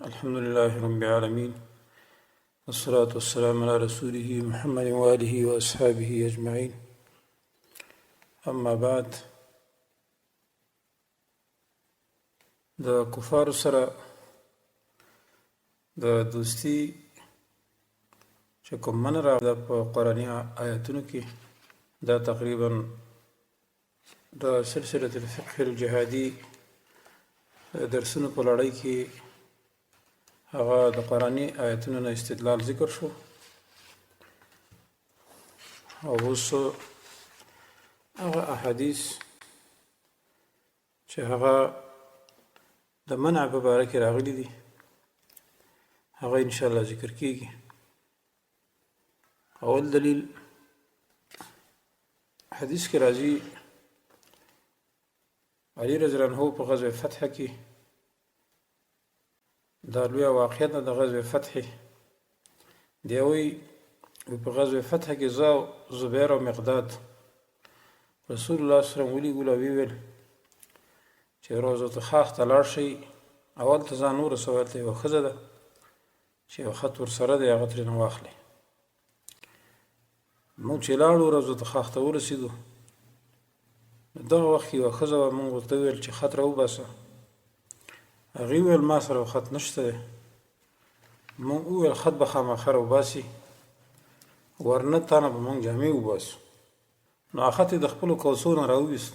الحمد لله رب العالمين والصلاة والسلام على رسوله محمد وآله وأصحابه أجمعين أما بعد د کفار سره د دوستی چې کوم من راغلی په قرآني آیاتونو کې دا تقریبا د سلسله الفقه الجهادي درسونو په لړۍ کې هغه د قرآني آیاتونو نه استدلال ذکر شو او اوس هغه احادیث چې هغه د منع په باره کې راغلي دي هغه انشاءالله ذکر کیږي. اول دلیل حدیث کې راځي علي رضی الله عنه په غزوه فتح کې دا لویه واقعه ده د غزوه فتح دی وی په غزوه فتح کې زبیر او مقداد رسول الله صلی الله علیه وسلم ویل چې روزه خاخ ته لاړ شي اول ته ځان ورسول ته یوه ښځه ده چې یو خط ورسره دی هغه ترېنه واخلي. موږ چې لاړو روزه خاخ ته ورسېدو دغه وخت کې یوه ښځه وه موږ ورته وویل چې خط راوباسه هغې وویل ما سره خط نشته دی. موږ وویل خط به خامخا راوباسي ورنه تا نه به موږ جامې وباسو. نو هغه خط یې د خپلو کوڅو نه راوویست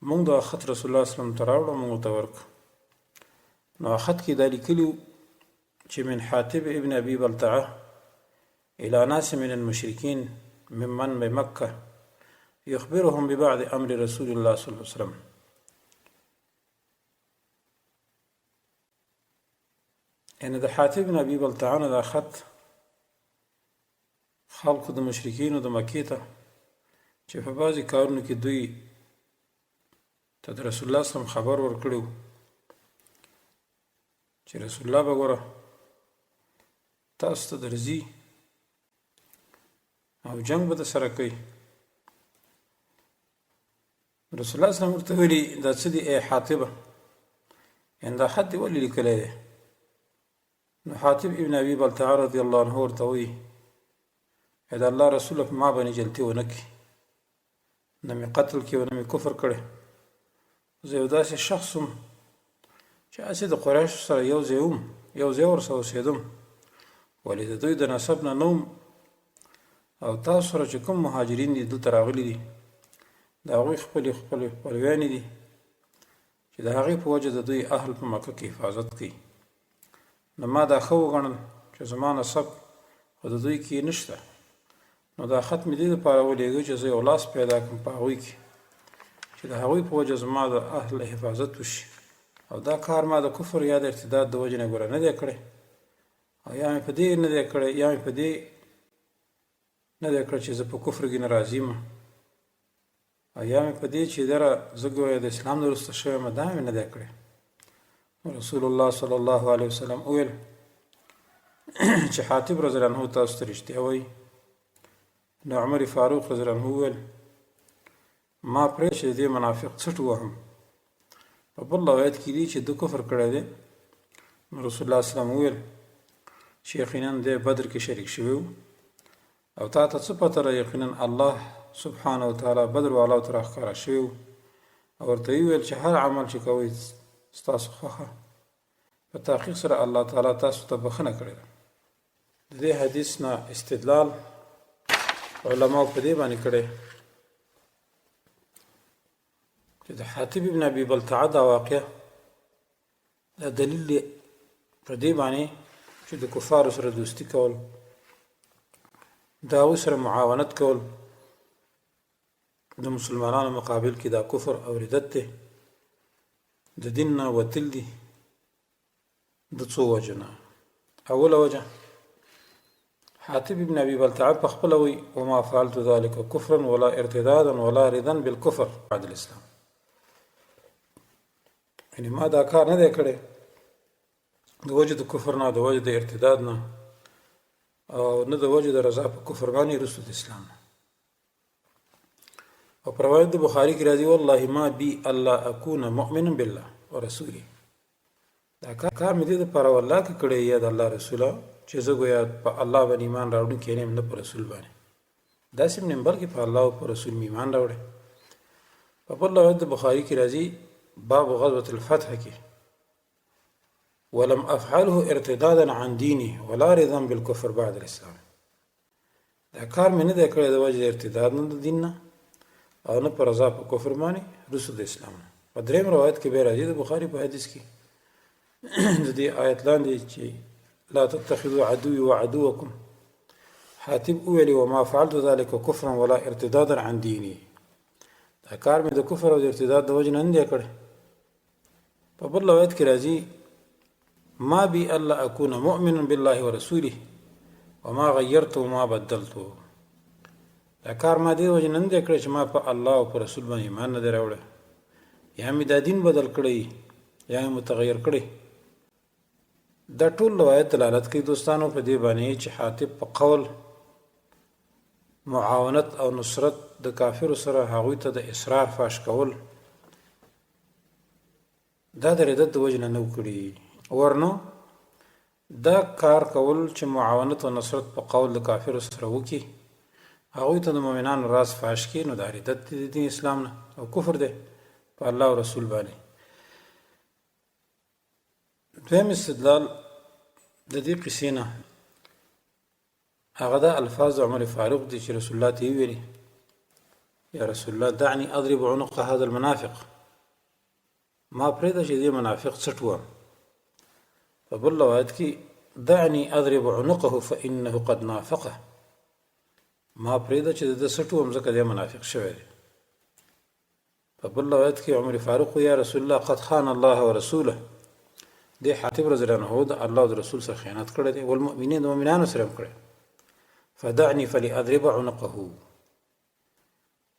موږ دغه خط رسول الله صلی الله علیه وسلم ته راوړه موږ ورته ورکړه. نو هغه خط کې دا لیکلي چې من حاتب ابن ابي بلتعه الى ناس من المشركين ممن بمكه يخبرهم ببعض امر رسول الله صلی الله علیه وسلم. ان د حاتب بن ابي بلتعه نه دا خط خلقو د مشرکینو د مکې ته چې په بعضې کارونو کې دوی ته د رسول الله صلی الله علیه وسلم خبر ورکړی چې رسول الله به ګوره تاسو ته درځي او جنگ به درسره کوي. رسول الله صلی الله علیه وسلم ورته ویلي دا څه دي ای حاطبه یعنې دا خط دې ولې لیکلی دی؟ نو حاتب ابن ابي بلتعه رضی الله عنه ورته وایي د الله رسوله په ما باندې جلتي ونه کړي نه مې قتل کړي نه مې کفر کړی. زه یو داسې شخص وم چې هسې د قریشو سره یو ځای وم یو ځای ورسره اوسېدم ولې د دوی د نسب نه نه وم او تاسو سره چې کوم مهاجرین دي دلته راغلي دي د هغوی خپلې خپلویانې دي چې د هغې په وجه د دوی اهل په مکه کې حفاظت کوي. نو ما دا ښه وګڼل چې زما نسب خو د دوی کې نشته نو دا خط مې دې دپاره ولېږه چې زه یو لاس پیدا کړم په هغوی کې چې د هغوی په وجه زما د اهل حفاظت وشي او دا کار ما د کفر یا د ارتداد د وجې نه ګوره نه دی کړی او یا مې په دې نه دی کړی یا مې په دې نه دی کړی چې زه په کفر کې نه راضي یم او یا مې په دې چې دره زه ګویا د اسلام نه وروسته شوی یم دا مې نه دی کړی. رسول الله صلی الله علیه وسلم وویل چې حاتب رضی الله عنه تاسو ته رښتیا وایي. نو عمر فاروق رضی الله عنه وویل ما پرېښې د دې منافق څټ وهم په بل روایت کې دي چې ده کفر کړی دی. نو رسول الله صلی الله علیه وسلم وویل چې یقینا دی بدر کې شریک شوی و او تا ته څه پته را یقینا الله سبحانه وتعالی بدر والاو ته راښکاره شوی و او ورته یې وویل چې هر عمل چې کوئ ستاسو خوښه په تحقیق سره الله تعالی تاسو ته بخښنه کړې ده. د دې حدیث نه استدلال علماو په دې باندې کړی چې د حاتب ابن ابي بلتعه دا واقعه دا دلیل دی په دې باندې چې د کفارو سره دوستي کول د هغوی سره معاونت کول د مسلمانانو مقابل کې دا کفر او ردت دی د دین نه وتل دي د څو وجو نه. اوله وجه حاتب ابن ابي بلتعه په خپله وایي وما فعلت ذلك كفرا ولا ارتدادا ولا رضا بالكفر بعد الاسلام یعنې ما دا کار نه دی کړی د وجه د کفر نه د وجه د ارتداد نه او نه د وجه د رضا په کفر باندې وروسته د اسلام نه. او په روایت د بخاري کې راځي والله ما بي الله اكون مؤمنا بالله ورسوله دا کار مې دې دپاره والله که کړی یا د الله رسوله چې زه ګویا په الله باندې ایمان راوړونکی نه یم نه په رسول باندې داسې هم نه یم بلکې په الله او په رسول مې ایمان راوړی په بل روایت د بخاري کې راځي باب غزوة الفتح کې ولم افعله ارتدادا عن دیني ولا رضا بالکفر بعد الاسلام دا کار مې نه دی کړی د وجې د ارتداد نه د دین نه او نه په رضا په کفر باندې وروسته د اسلام نه په درېیم روایت کې بیا راځي د بخاري په حدیث کې د دې آیت لاندې چې لا تتخذوا عدوي وعدوكم حاتب ویلي وما فعلت ذلك كفرا ولا ارتدادا عن دیني دا کار مې د کفر او د ارتداد د وجې نه دی کړی په بل روایت کې راځي ما بي الا اكون مؤمنا بالله ورسوله وما غيرت وما بدلت دا کار ما دې وجې نه دی کړی چې ما په الله او په رسول باندې ایمان نه دی راوړی یا مې دا دین بدل کړی یا مې متغیر کړی دا ټول روایت دلالت کوي دوستانو په دې باندې چې حاتب په قول معاونت او نصرت د کافرو سره هغوی ته د اصرار فاش کول دا د ردت د وجې نه نه کړي ورنو دا کار کول چې معاونت او نصرت په قول د کافرو سره وکړي هغوی ته د مؤمنانو راز فاش کړي نو دا ردت دی د دین اسلام نه او کفر دی په الله او رسول باندې دویم استدلال د دې قصې نه هغه دا الفاظ د عمر فاروق دي چې رسول الله ته یې ویلي یا رسول الله دعني اضرب عنق هذا المنافق ما پرېږده چې دې منافق څټ وم په بل روایت کې دعني اضرب عنقه فانه قد نافقه ما پرېږده چې د څټ وم ځکه دې منافق شوی دی په بل روایت کې عمر فاروق یا رسول الله قد خان الله ورسوله دې حاتب رضی الله عنه د الله او د رسول سره خیانت کړی دی والمؤمنین د مؤمنانو سره هم کړی فدعني فلأضرب عنقه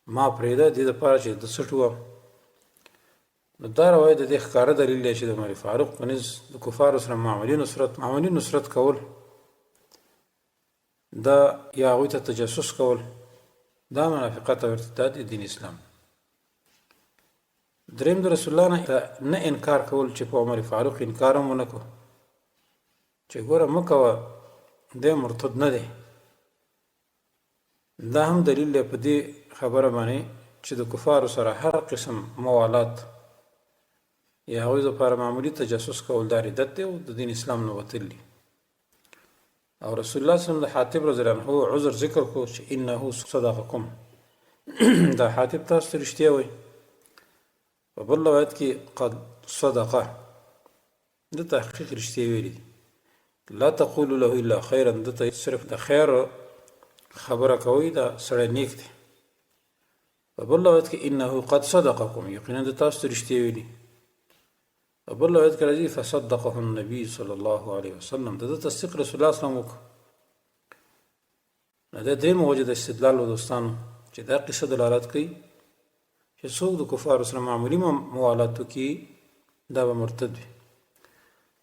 ما پرېږده دې دپاره چې د څټ وم نو دا روایت د دې ښکاره دلیل دی چې د عمر فاروق په نظ د کفارو سره معمولي نصرت کول دا یا هغوی ته تجسس کول دا منافقت او ارتداد د دین اسلام دریم د رسول الله نه انکار کول چې په عمر فاروق انکار هم ونه کړو چې ګوره مه کوه دی مرتد نه دی دا هم دلیل دی په دې خبره باندې چې د کفارو سره هر قسم موالات یا هغوی دپاره معمولي تجسس کول دا ردت دی او د دین اسلام نه وتل دي او رسول الله صلی الله علیه وسلم د حاتب رضی الله عنه عذر ذکر کړو چې انه صدقکم دا حاتب تاسو ته رښتیا وایي په بل روایت کې قد صدقه د تحقیق رښتیا ویلي لا تقولوا له الا خیرا دته صرف د خیر خبره کوي دا سړی نیک دی په بل روایت کې انه قد صدقکم یقینا د تاسو ته رښتیا ویلي په بل روایت کې راځي فصدقه النبي صلی الله علیه وسلم د تصدیق رسول الله صلی الله علیه وسلم وکړ نو دا درېیم وجه د استدلال و دوستانو چې دا قصه دلالت کوي چې څوک د کفارو سره معمولي موالات وکړي دا به مرتد وي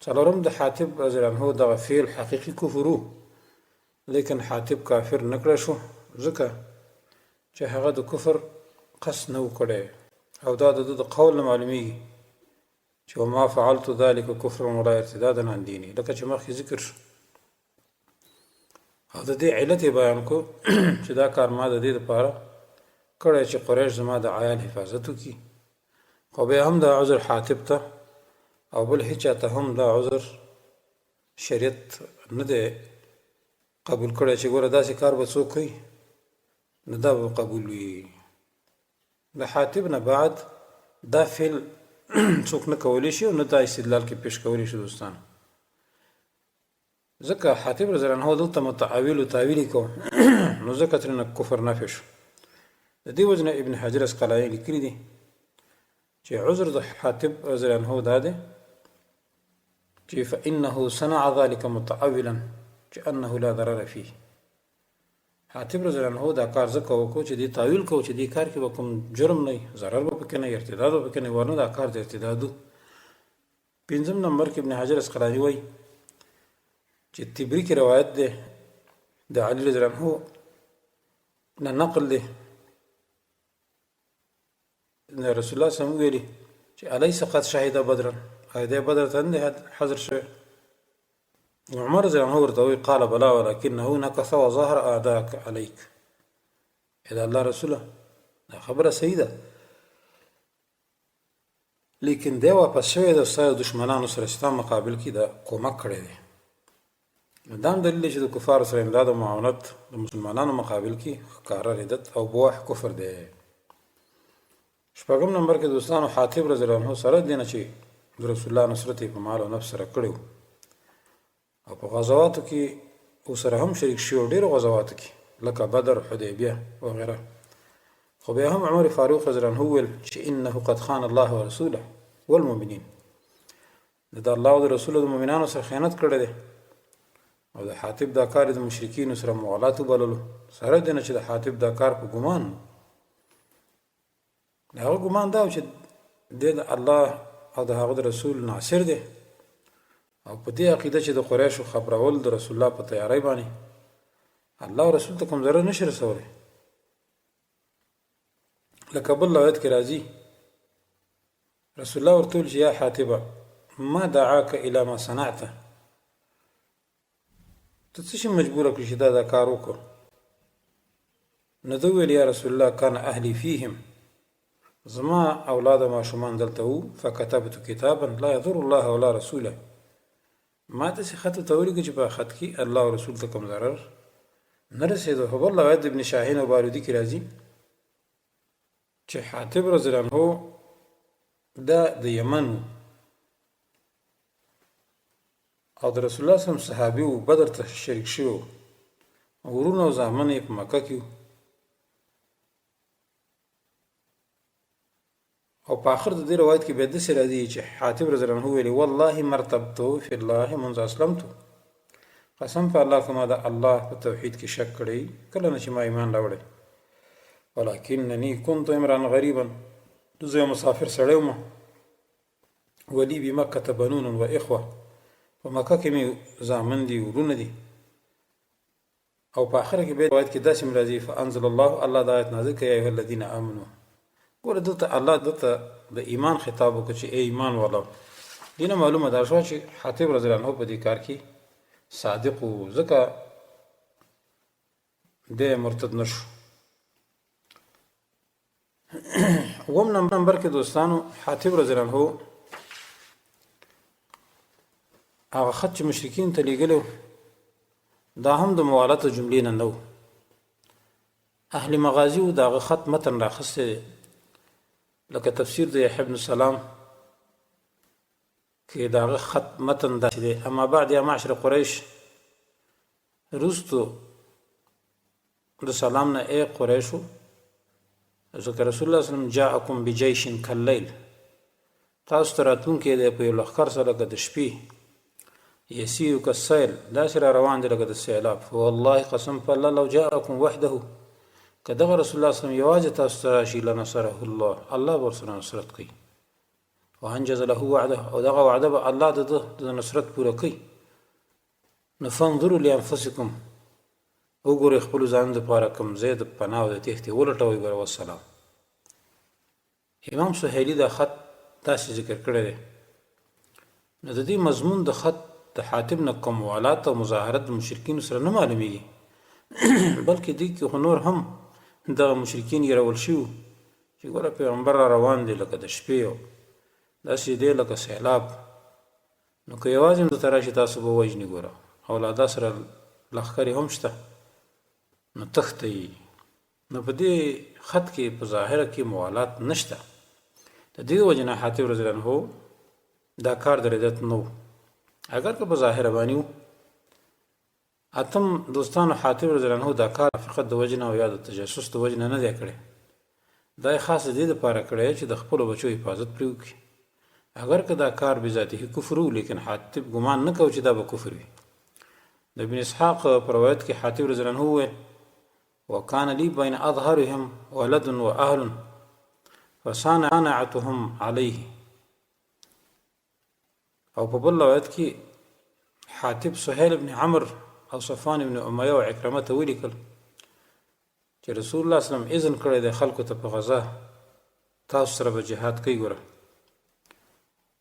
څلورم د حاتب رضی الله عنه دغه فعل حقیقي کفر و لیکن حاتب کافر نه کړی شو ځکه چې هغه د کفر قصد نه و کړی او دا د قول نه معلومیږي چې وما فعلت ذلك كفرا ولا ارتدادا عن دیني لکه چې مخکې ذکر شو او د دې علت یې بیان کو چې دا کار ما د دې دپاره کړی چې قریش زما د عیال حفاظت وکړي خو بیا هم دا عذر حاتب ته او بل هیچا ته هم دا عذر شریعت نه دی قبول کړی چې ګوره داسې کار به څوک کوي نو دا به قبول وي د حاتب نه بعد دا فعل څوک نه کولی شي او نه دا استدلال کې پیش کولی شي دوستان ځکه حاتب رضی الله عنه دلته متعاول و تاویل کو نو ځکه ترېنه کفر نافع شو د دې وجه نه ابن حجر اسقلاني لیکلي دي چې عذر د حاتب رضی الله عنه دا دی چې فإنه صنع ذلك متعولا چې انه لا ضرر فيه حاتب رضی الله عنه دا کار ځکه وکړو چې دې تاویل کو چې دې کار کې به کوم جرم نه ضرر به پکې نه ارتداد به پکې نه ورنه دا کار د ارتداد پنځم نمبر کې ابن حجر اسقلاني وایي چې تبری کې روایت ده د علي رضی الله عنه نه نقل ده رسول الله صلی الله علیه وسلم ویلي چې الیس قد شهد بدرا دی بدر ته نه دی حاضر شوی. عمر رضی الله عنه ورته وایي قال بلا ولکنه نکث وظهر اعداءک علیک. دا الله رسوله دا خبره صحیح ده، لیکن دی واپس شوی د ستا دشمنانو سره ستا مقابل کې دا کومک کړی دی. دا هم دلیل دی چې د کفارو سره امداد او معاونت د مسلمانانو مقابل کې ښکاره ردت او بواح کفر دی. شپږم نمبر کې دوستانو حاتب رضی الله عنه سره دی نه چې د رسول الله نصرت یې په مال او نفس سره کړی او په غزواتو کې ورسره هم شریک شوی، ډېرو غزواتو کې لکه بدر، حدیبیه وغیره. خو بیا هم عمر فاروق رضی الله عنه وویل چې انه قد خان الله ورسوله والمؤمنین، د الله او د رسول د مؤمنانو سره خیانت کړی دی. او د حاتب دا کار د مشرکینو سره موالات وبللو، سره دی نه چې د حاتب دا کار په ګمان، د هغه ګمان دا و چې دی د الله او د هغه د رسول ناصر دی، او په دې عقیده چې د قریشو خبرول د رسول الله په تیاری باندې الله او رسول ته کوم ضرر نشي رسولی. لکه بل روایت کې راځي رسول الله ورته ویل چې یا حاتبه ما دعاک الی ما صنعته، ته څه شي مجبوره کړي چې دا کار وکړو؟ نو ده ویل یا رسول الله کان اهلی فیهم، زما اولاد ماشومان دلته وو، فکتبت کتابا لا یضر الله ولا رسوله، ما داسې خط ورته ولیکه چې په خط کې الله او رسول ته کوم ضرر نه رسېدو. خو بل روایت د ابن شاهین او بارودي کې راځي چې حاتب رضی الله عنه دا د یمن او د رسول الله صلی الله علیه وسلم صحابي و، بدر ته شریک شوی، ورونه او زامن یې په مکه کې او په آخر د دې روایت کې بیا داسې راځي چې حاتب رضی الله عنه ویلي والله مرتبتو فی الله منذ اسلمتو، قسم په الله که ما د الله په توحید کې شک کړی کله نه چې ما ایمان راوړی، ولکننی کنت امرا غریبا، زه یو مسافر سړی وم، ولی بمکة بنون و اخوه، په مکه کې مې زامن دي ورونه دي. او په آخره کې بیا روایت کې داسې راځي فانزل الله، الله د آیت نازل کړي یا ایها الذین آمنوا. ګوره دلته الله دلته د ایمان خطاب وکړي چې ای ایمان والا. دینه معلومه ده شوه چې حاتب رضی الله عنه په دې کار کې صادق و، ځکه دی مرتد نشو. اووم نمبر کې دوستانو حاتب رضی الله عنه هغه خط چې مشرکین ته لیږلی دا هم د موالات جملې نه و، اهل مغازي و د هغه خط متن راخستی دی، لکه تفسیر د یحیی بن سلام کې د هغه خط متن داسې دی اما بعد یا معشر قریش، وروستو د سلام نه ای قریشو ځکه رسول الله صلی الله علیه وسلم جاءکم بجیش کاللیل، تاسو ته راتلونکی دی په یو لښکر سره لکه د شپې، یسیر کالسیل، داسې را روان دی لکه د سیلاب. فوالله قسم په الله لو جاءکم وحده، که دغه رسول الله صلی الله علیه وسلم یوازې تاسو ته راشي لنصره الله، الله به ورسره نصرت کوي. وانجز له وعده، او دغه وعده به الله د نصرت پوره کوي. نو فانظروا لانفسکم، وګورئ خپلو ځانونو دپاره کوم ځای د پناه او د تېښتې ولټوئ. والسلام. امام سهیلي دا خط داسې ذکر کړی دی. نو د دې مضمون د خط د حاتب نه کوم موالات او مظاهرت د مشرکینو سره نه معلومیږي، بلکې دې کې خو نور هم دغه مشرکین یرول شوي چې ګوره پیغمبر را روان دی لکه د شپې او داسې دی لکه سیلاب، نو که یوازې هم درته راشي تاسو به وژني. ګوره اولاده سره لښکرې هم شته، نو تښتئ. نو په دې خط کې په ظاهره کې موالات نشته. د دې وجې نه حاتب رضی الله عنه دا کار د ردت نه و، اگر که په ظاهره باندې و. اتم دوستانو حاتب رضی الله عنه دا کار فقط د وجې نه او یا د تجسس د وجې نه دی کړی، دا یې خاص د دې دپاره کړی چې د خپلو بچو حفاظت پرې وکړي. اگر که دا کار بذاته کفر و، لیکن حاتب ګمان نه کوي چې دا به کفر وي. د ابن اسحاق په روایت کې حاتب رضی الله عنه وویل وکان لی بین اظهرهم ولد و اهل فصانعتهم علیه. او په بل روایت کې حاتب سهیل بن عمر او صفوان بن امیه او عکرمه ته ولیکل چې رسول الله صلی الله علیه وسلم اذن کړی دی خلکو ته په غزا تاسو سره به جهاد کوي. ګوره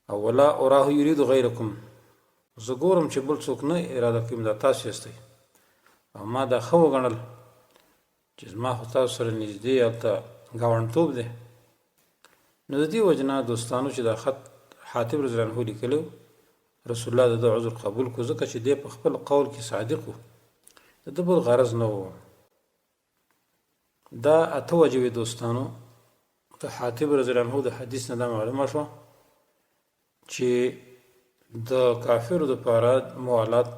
او ولا اراه یرید غیرکم، زه ګورم چې بل څوک نه اراده کوي دا تاسو یاستئ، او ما دا ښه وګڼل چې زما خو تاسو سره نږدې هلته ګاونډتوب دی. نو د دې وجه نه دوستانو چې دا خط حاتب رضی الله عنه لیکلی، رسول الله د ده عذر قبول کړو، ځکه چې دی په خپل قول کې صادق و، د ده بل غرض نه و. دا اته وجې دوستانو د حاتب رضی الله عنه د حدیث نه دا معلومه شوه چې د کافرو دپاره موالات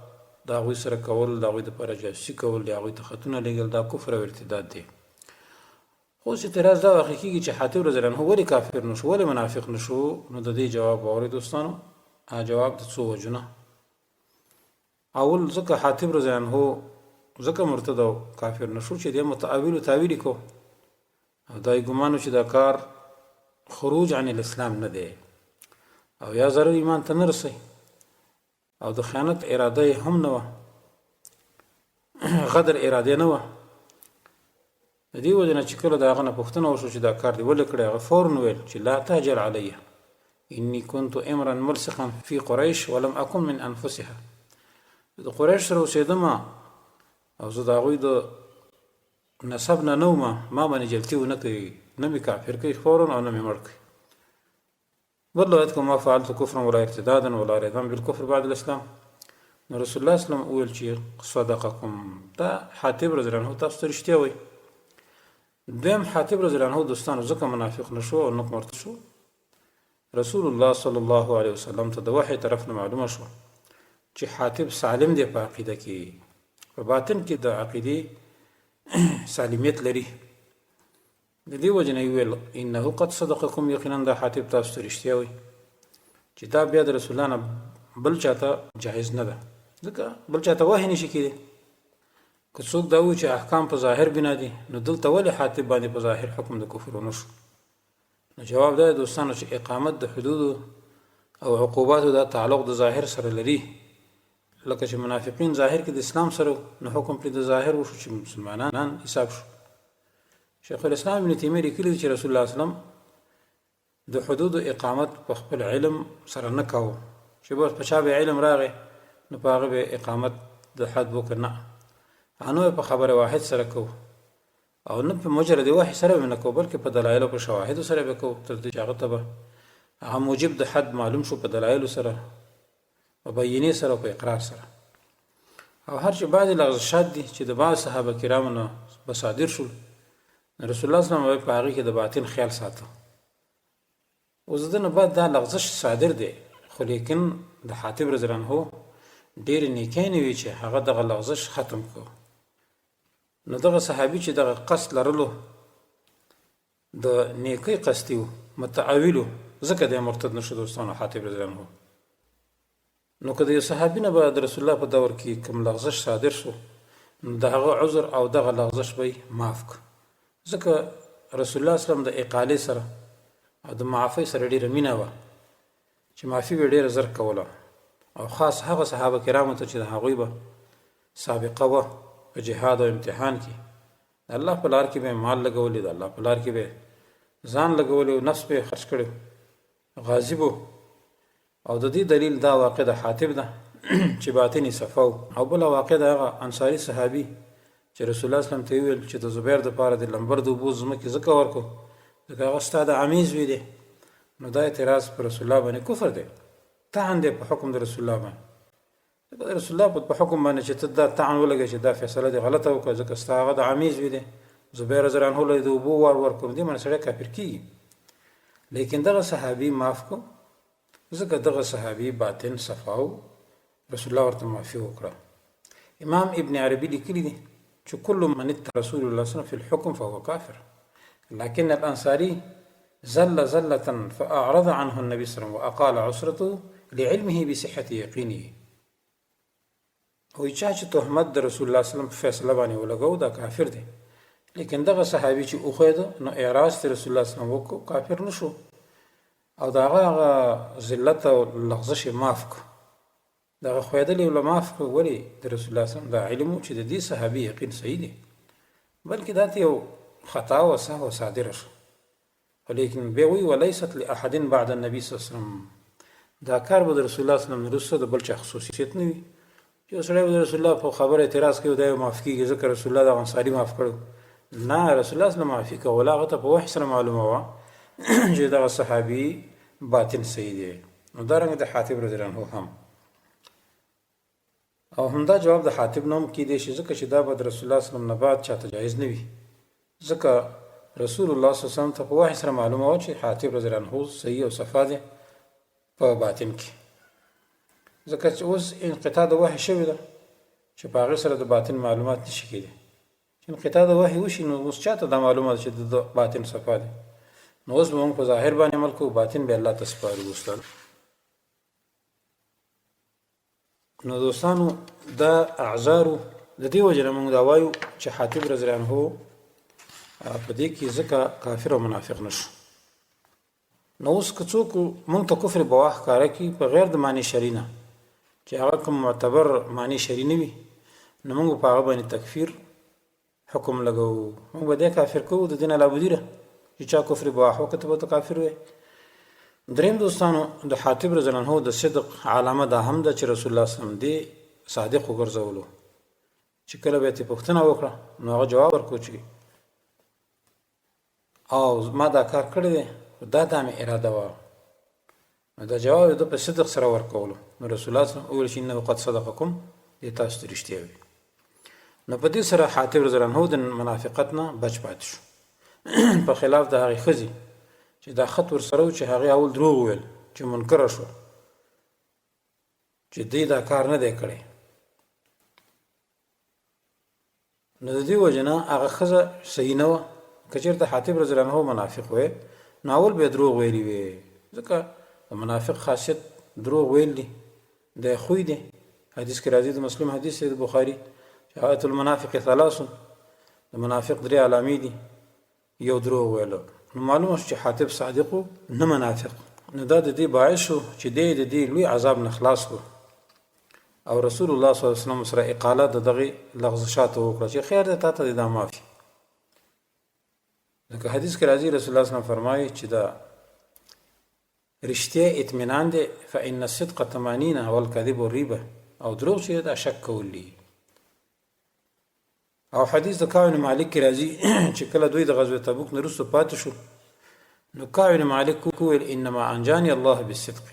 د هغوی سره کول، د هغوی دپاره جاسوسي کول، د هغوی ته خطونه لیږل، دا کفر او ارتداد دی. خو اوس اعتراض دا واقع کېږي چې حاتب رضی الله عنه ولې کافر نه شو، ولې منافق نه شو؟ نو د دې جواب واورئ دوستانو. جواب د څو وجو نه. اول ځکه حاتب رضی الله عنه ځکه مرتد او کافر نه شو چې دی متأول تاویل کو، او دا یې ګمان چې دا کار خروج عن الاسلام نه دی او یا ضرر ایمان ته نه رسوي، او د خیانت اراده یې هم نه وه، غدر اراده نه وه. د دې وجه نه چې کله د هغه نه پوښتنه وشو چې دا کار دې ولې کړی، هغه فورا ویل چې لا تهجر علیه انی کنت امرا ملصقا فی قریش ولم اکن من انفسها. د قریش سره اوسېدم او زه د هغوی د نسب نه نه وم، ما باندې جلتي ونه کوي، نه مې کافر کوي فورا او نه مې مړ کوي. بل روایت کوم ما فعلت کفرا ولا ارتدادا ولا رضا بالکفر بعد الاسلام. نو رسول الله صلی الله علیه وسلم وویل چې صدقکم، دا حاتب رضی الله عنه تاسو ته رښتیا وایي. دویم حاتب رضی الله عنه دوستانو ځکه منافق نه شو او نه مرتد شو، رسول الله صلی الله علیه وسلم ته د وحی طرف نه معلومه شو چې حاتب سالم دی په عقیده کې، په باطن کې د عقیدې سالمیت لري. د دې وجه نه ویل انه قد صدقکم، یقینا دا حاتب تاسو ته رښتیا وایي، چې دا بیا د رسول الله نه بل چاته جایز نه ده، ځکه بل چاته وحی نشي کېدی. که څوک دا وایي چې احکام په ظاهر بنا دي، نو دلته ولې حاتب باندې په ظاهر حکم د کفر ونه شو؟ نو جواب دا دوستانو چې اقامت د حدودو او عقوباتو دا تعلق د ظاهر سره لري. لکه چې منافقین ظاهر کې د اسلام سره، نو حکم پرې د ظاهر وشو چې مسلمانان حساب شو. شیخ الاسلام ابن تیمیه لیکلي چې رسول الله صلی الله علیه وسلم د حدودو اقامت په خپل علم سره نه کاوه، چې بس په چا به علم راغی نو په هغه به اقامت د حد وکړ، نه، انو په خبره واحد سره کو، او نه په مجرد وحی سره نه کو، بلکې په دلایل او په شواهد سره به کو، تر دې چې هغه ته به هغه موجب د حد معلوم شو په دلایل سره او بیینې سره او په اقرار سره. او هر چې بعضې لغزشات دي چې د بعض صحابه کرامو نه به صادر شول، رسول الله صلی الله علیه وسلم په هغې کې د باطن خیال ساته. اوس د نه بعد دا لغزش صادر دی، خو لیکن د حاتب رضی الله عنه ډېرې نیکۍ نه وي چې هغه دغه لغزش ختم کړو. نو دغه صحابي چې دغه قصد لرلو د نیکۍ قصدي و، متعاولو، ځکه دی مرتد نشو دوستانو حاتب رضی الله عنه. نو که د یو صحابي نه به د رسول الله په دور کې کوم لغزش صادر شو، نو د هغه عذر او دغه لغزش به یې معاف کړ، ځکه رسول الله صلی الله علیه وسلم د اقالې سره او د معافۍ سره ډېره مینه وه چې معافي به ډېره زر کوله، او خاص هغه صحابه کرامو ته چې د هغوی به سابقه وه په جهاد او امتحان کې، د الله په لار کې به مال لګولې، د الله په لار کې به ځان لګولې، نفس به خرج کړی، غازی به. او د دې دلیل دا واقع د حاتب ده چې باطن یې صفا و. او بله واقع د هغه انصاري صحابي چې رسول الله صلی الله علیه وسلم ته ویل چې د زبیر دپاره د لمبر د اوبو ځمکې ځکه ورکړو ځکه هغه ستا د عمیز وي دی. نو دا اعتراض په رسول الله باندې کفر دی، طعن دی په حکم د رسول الله باندې. د رسول الله په حکم باندې چې ته دا طعن ولګې چې دا فیصله دې غلطه وکړه ځکه ستا هغه د عمیز وي دی، زبیر رضی الله عنه له د اوبو ورکړو، دې باندې سړی کافر کېږي. لیکن دغه صحابي معاف کړو ځکه دغه صحابي باطن صفا و، رسول الله ورته معافي وکړه. امام ابن عربي لیکلي دي چې كل من اتبع رسول الله صلی الله علیه وسلم في الحكم فهو کافر، لكن الانصاري زل زلة فأعرض عنه النبي صلى الله عليه وسلم وأقال عسرته لعلمه بصحة يقينه. وی چا چې تهمت د رسول الله صلی الله علیه وسلم په فیصله باندې ولګو دا کافر دی، لیکن دغه صحابي چې اوخېده نو اعراض د رسول الله صلی الله علیه وسلم وکړو، کافر نشو، او د هغه ذلت او لغزش یې معاف کړو، دغه ښویېدل یې معاف کړو. ولې؟ د رسول الله صلی الله علیه وسلم دا علم و چې د دې صحابي یقین صحیح دی، بلکې دا ته یو خطا و سهو صادره شو. ولیکن بیا وی ولیست لأحد بعد النبي صلی الله علیه وسلم، دا کار به د رسول الله صلی الله علیه وسلم نه وروسته د بل چا خصوصیت نه وي چې یو سړی به د رسول الله په خبره اعتراض کوي دا یې معاف کېږي ځکه رسول الله د انصاري معاف کړو. نه، رسول الله صلی الله علیه وسلم معافي کوله، هغه ته په وحي سره معلومه وه چې دغه صحابي باطن صحیح دی. نو دارنګه د حاتب رضی الله عنه هم او همدا جواب د حاتب نه هم کیدی شي ځکه چې دا به د رسول الله صلی الله علیه وسلم نه بعد چاته جایز نه وي ځکه رسول الله صلی الله علیه وسلم ته په وحي سره معلومه وه چې حاتب رضی الله عنه صحیح او صفا دی په باطن کې، ځکه چې اوس انقطاع د وحي شوې ده چې په هغې سره د باطن معلومات نشي کېدی. چې انقطاع د وحي وشي نو اوس چاته دا معلومه ده چې د باطن صفا دی. نو اوس به موږ په ظاهر باندې عمل کوو، باطن به الله ته سپارو. دوستان نو دوستانو دا اعذارو د دې وجه نه موږ دا وایو چې حاتب رضی الله عنه په دې کې ځکه کافر او منافق نشو. نو اوس که څوک موږ ته کفر بواح ښکاره کړي په غیر د معنی شرعي نه چې هغه کوم معتبر معنی شرعي نه وي نو موږ په هغه باندې تکفیر حکم لګوو، موږ به دی کافر کوو د دې نه لابدي ده چې چا کفر بواح وکړه ته به ته کافر وی. دریم دوستانو د حاتب رضی الله عنه د صدق علامه دا هم ده چې رسول الله صلی الله علیه وسلم دی صادق وګرځولو چې کله به یې پوښتنه وکړه نو هغه جواب ورکړو چې او ما دا کار کړی دی دا مې اراده وه. نو دا جواب یې د په صدق سره ورکولو نو رسول الله صلی الله علیه وسلم وویل چې انه قد صدقکم دې تاسو ته رښتیا وي. نو په دې سره حاتب رضی الله عنه د منافقت نه بچ پاتې شو په خلاف د هغې ښځې چې دا خط ورسره و چې هغې اول دروغ وویل چې منکره شو چې دی دا کار نه دی کړی. نو د دې وجه نه هغه ښځه صحیح نه وه. که چېرته حاتب رضی الله عنه منافق وی نو اول به یې دروغ ویلي وی ځکه د منافق خاصیت دروغ ویل دي د خوی دی. حدیث کې راځي د مسلم حدیث دی د بخاري چې آیت المنافق ثلاث د منافق درې علامې دي یو دروغ ویلو. نو معلومه شو چې حاتب صادق نه منافق. نو دا د دې باعث شو چې دی د دې لوی عذاب نه خلاص کړو او رسول الله صلی الله علیه وسلم سره اقاله د دغې لغزشاتو وکړه چې خیر دی تا ته دا معافي. ځکه حدیث کې راځي رسول الله صلی الله علیه وسلم فرمایي چې دا رښتیا اطمینان دی فإن الصدق طمأنینة والکذب ریبه او دروغ چې دا شک کول دي. او حدیث د کعب بن مالک کې راځي چې کله دوی د غزوه تبوک نه وروسته پاتې شو نو کعب بن مالک وویل انما انجاني الله بالصدق،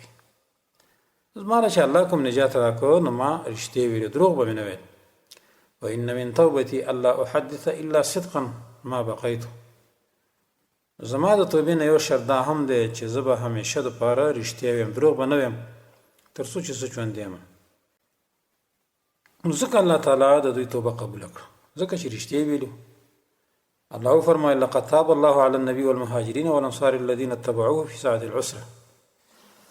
زما چې الله کوم نجات راکړو نو ما رښتیا ویل دروغ به مې نه ویل. وان من توبتي الا احدث الا صدقا ما بقيت، زما د توبې نه یو شرط دا هم دی چې زه به همیشه دپاره رښتیا ویم دروغ به نه ویم تر څو چې زه ژوندی یم. نو ځکه الله تعالی د دوی توبه قبوله کړه ځکه چې رښتیا ویلو. الله فرمایي لقد تاب الله على النبي والمهاجرين والانصار الذين اتبعوه في ساعة العسرة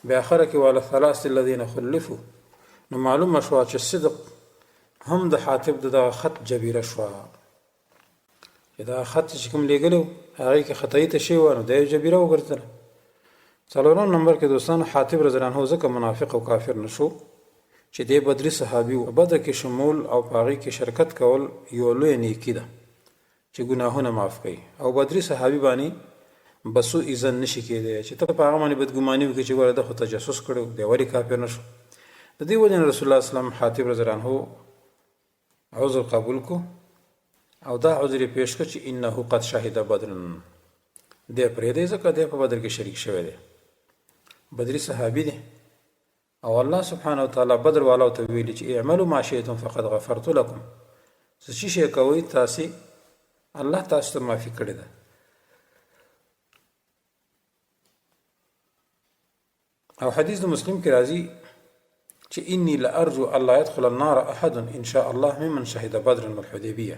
باخره کې وعلى الثلاثه الذين خلفوا. نو معلومه شوه چې صدق هم د حاتب دغه خط جبیره شوه چې دا خط چې کوم لیږلی هغې کې خطایي ته شوی وه نو دا یې جبیره وګرځېدله. څلورم نمبر کې دوستانو حاتب رضی الله عنه ځکه منافق او کافر نه شو چې دی بدري صحابي و. بدر کې شمول او په هغې کې شرکت کول یو لویه نیکي ده چې ګناهونه معاف کوي او بدري صحابي باندې بسو ایزن نشي کېدی چې ته په هغه باندې بدګماني وکړې چې ګوره ده خو تجسس کړی دی ولې کافر نه شو. د دې وجې نه رسول الله صلی الله علیه وسلم حاتب رضی الله عنه عذر قبول کو او دا عذر یې پیش کړ چې انه قد شهد بدر، دی پرېږدی ځکه دی په بدر کې شریک شوی دی بدري صحابي دی او الله سبحانه وتعالی بدر والاو ته ویلي چې اعملوا ما شئتم فقد غفرت لكم، څه شی کوئ تاسې الله تاسو ته معافي کړې ده. او حدیث د مسلم کې راځي چې انی لارجو الله يدخل النار احد ان شاء الله ممن شهد بدر والحدیبیه،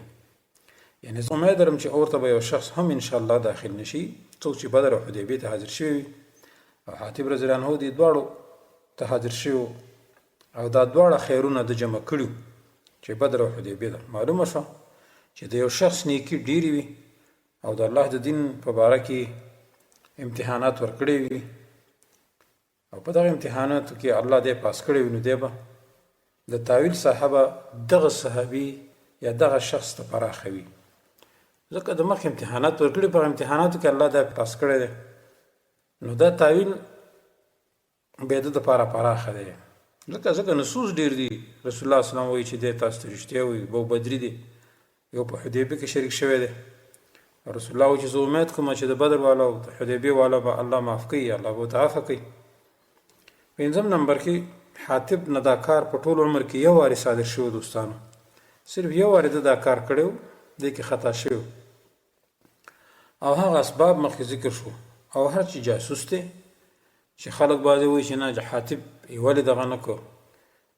یعنی زه امید لرم چې اورته به یو شخص هم ان شاء الله داخل نشي څوک چې بدر او حدیبیه ته حاضر شوی وي. او حاتب رضی الله عنه دې دواړو ته حاضر شوی او دا دواړه خیرونه د جمع کړي چې بدر او حدیبیه ده. معلومه شوه چې د یو شخص نیکي ډیرې وي او د الله د دین په باره کې امتحانات ورکړي وي او په دغه امتحاناتو کې الله دې پاس کړی وي نو دی به د تاویل صاحبه دغه صحابي یا دغه شخص ته پراخه وي ځکه د مخکې امتحانات ورکړي په امتحاناتو کې الله دا پاس کړی دی نو دا تاویل بیا د دپاره پراخه دی ځکه نصوص ډېر دي. رسول الله صلی الله علیه وسلم وایي چې دی تاسو ته رښتیا وایي. ابو بدري دی، یو په حدیبیه کې شریک شوی دی. رسول الله وایي چې زه امید کوم چې د بدر والا او د حدیبیې والا به الله معاف کوي، الله به ورته عفه کوي. پنځم نمبر کې حاطب نه دا کار په ټول عمر کې یو وارې صادر شوی دوستانو، صرف یو وارې ده دا کار کړی و، دی کې خطا شوی او هغه اسباب مخکې ذکر شو. او هر چې جاسوس دی چې خلک بعضې وایي چې نه حاطب یې ولې دغه نه کړ،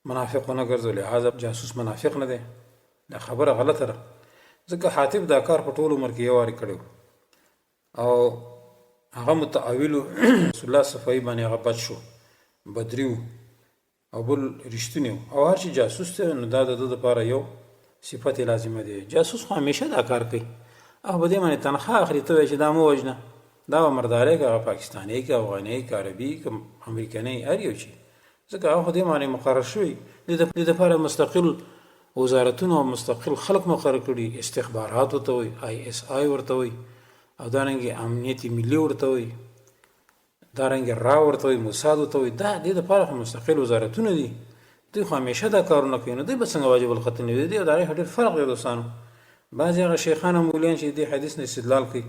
منافق ونه ګرځو، لهذا جاسوس منافق نه دی. دا خبره غلطه ده، ځکه حاطب دا کار په ټول عمر کې یو وارې کړی او هغه متعاول رسول الله صفایي باندې هغه بچ شو، بدري و او بل رښتونی و. او هر چې جاسوس دی نو دا د ده دپاره یو صفت لازمه دی. جاسوس خو همیشه دا کار کوي، هغه به دې باندې تنخواه اخلي، ته وایې چې دا مه وژنه، دا به مرداری که هغه پاکستانی که افغاني که عربي که امریکنی هر یو شي، ځکه هغه خو دې باندې مقرر شوي. دې دپاره مستقل وزارتونه او مستقل خلق مقرر کړي، استخبارات ورته وایي، ISI ورته وایي، او دارنګې امنیت ملي ورته وایي، دارنګې را ورته وایي، موساد ورته وایي. دا دې دپاره خو مستقل وزارتونه دي، دوی خو همیشه دا کارونه کوي، نو دوی به څنګه واجب القتل نه وي؟ دې او د هغې ډېر فرق دی دوستانو. بعضې هغه شیخان او مولیان چې دې حدیث نه استدلال کوي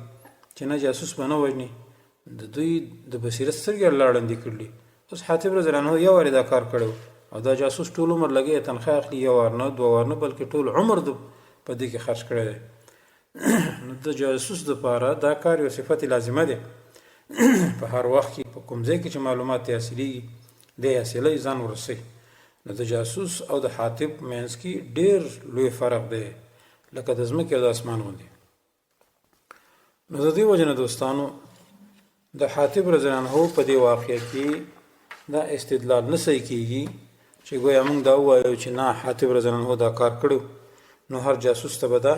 چې نه جاسوس به نه وژني، د دوی د بصیرت سترګې الله ړندې کړلي. اوس حاطب رضی الله عنه یو وارې دا کار کړی او دا جاسوس ټول عمر لګی تنخواه اخلي، یو وار نه دوه وار نه بلکې ټول عمر په دې کې خرج کړی دی. نو د جاسوس دپاره دا کار یو صفت لازمه دی. په هر وخت کې په کوم ځای کې چې معلومات یې حاصلېږي دی یې حاصلوي، ځان ورسوي. نو د جاسوس او د حاطب منځ کې ډېر لوی فرق دی، لکه د ځمکې او د اسمان غوندې. نو د دې وجه نه دوستانو د حاطب رضی الله عنه په دې واقعه کې دا استدلال نه صحیح کېږي چې ګویا موږ دا ووایو چې نه حاطب رضی الله عنه دا کار کړی نو هر جاسوس ته به دا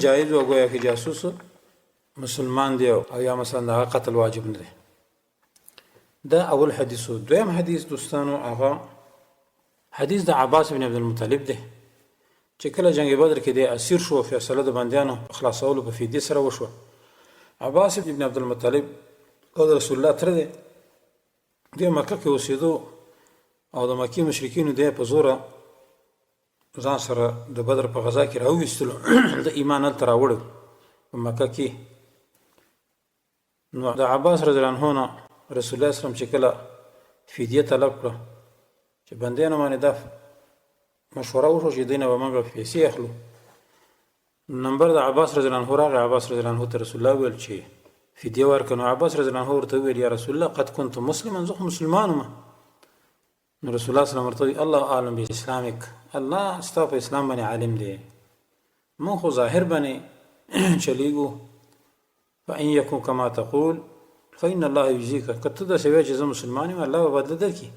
جایز و، ګویا کې جاسوس مسلمان دی او یا مثلا د هغه قتل واجب نه دی. دا اول حدیث و. دویم حدیث دوستانو هغه حدیث د عباس بن عبدالمطلب دی چې کله جنگ بدر کې دی اسیر شو، فیصله د بندیانو خلاصولو په فدیې سره وشوه. عباس بن عبدالمطلب او د رسول الله تره دی، دی مکه کې اوسېدو او د مکې مشرکینو دی په زوره ځان سره د بدر په غزا کې راوویستلو، د ایمان هلته راوړو په مکه کې. نو د عباس رضی الله عنه نه رسول الله اسلام چې کله فدیه طلب کړه چې بندیانو باندې دا مشوره وشو چې دوی نه به موږ پیسې اخلو، نمبر د عباس رضی الله عنه راغی. عباس رضی الله عنه ته رسول الله ویل چې فدیه ورکړه. نو عباس رضی الله عنه ورته وویل یا رسول الله قد كنت مسلما، زه خو مسلمان وم. نو رسول الله صلی الله علیه وسلم ورته ویل الله اعلم باسلامک، الله ستا په اسلام باندې عالم دی، مونږ خو ظاهر باندې چلیږو. فان یکن کما تقول فإن الله یجزیک، که ته داسې وایې چې زه مسلمان یم الله به بدله درکړي.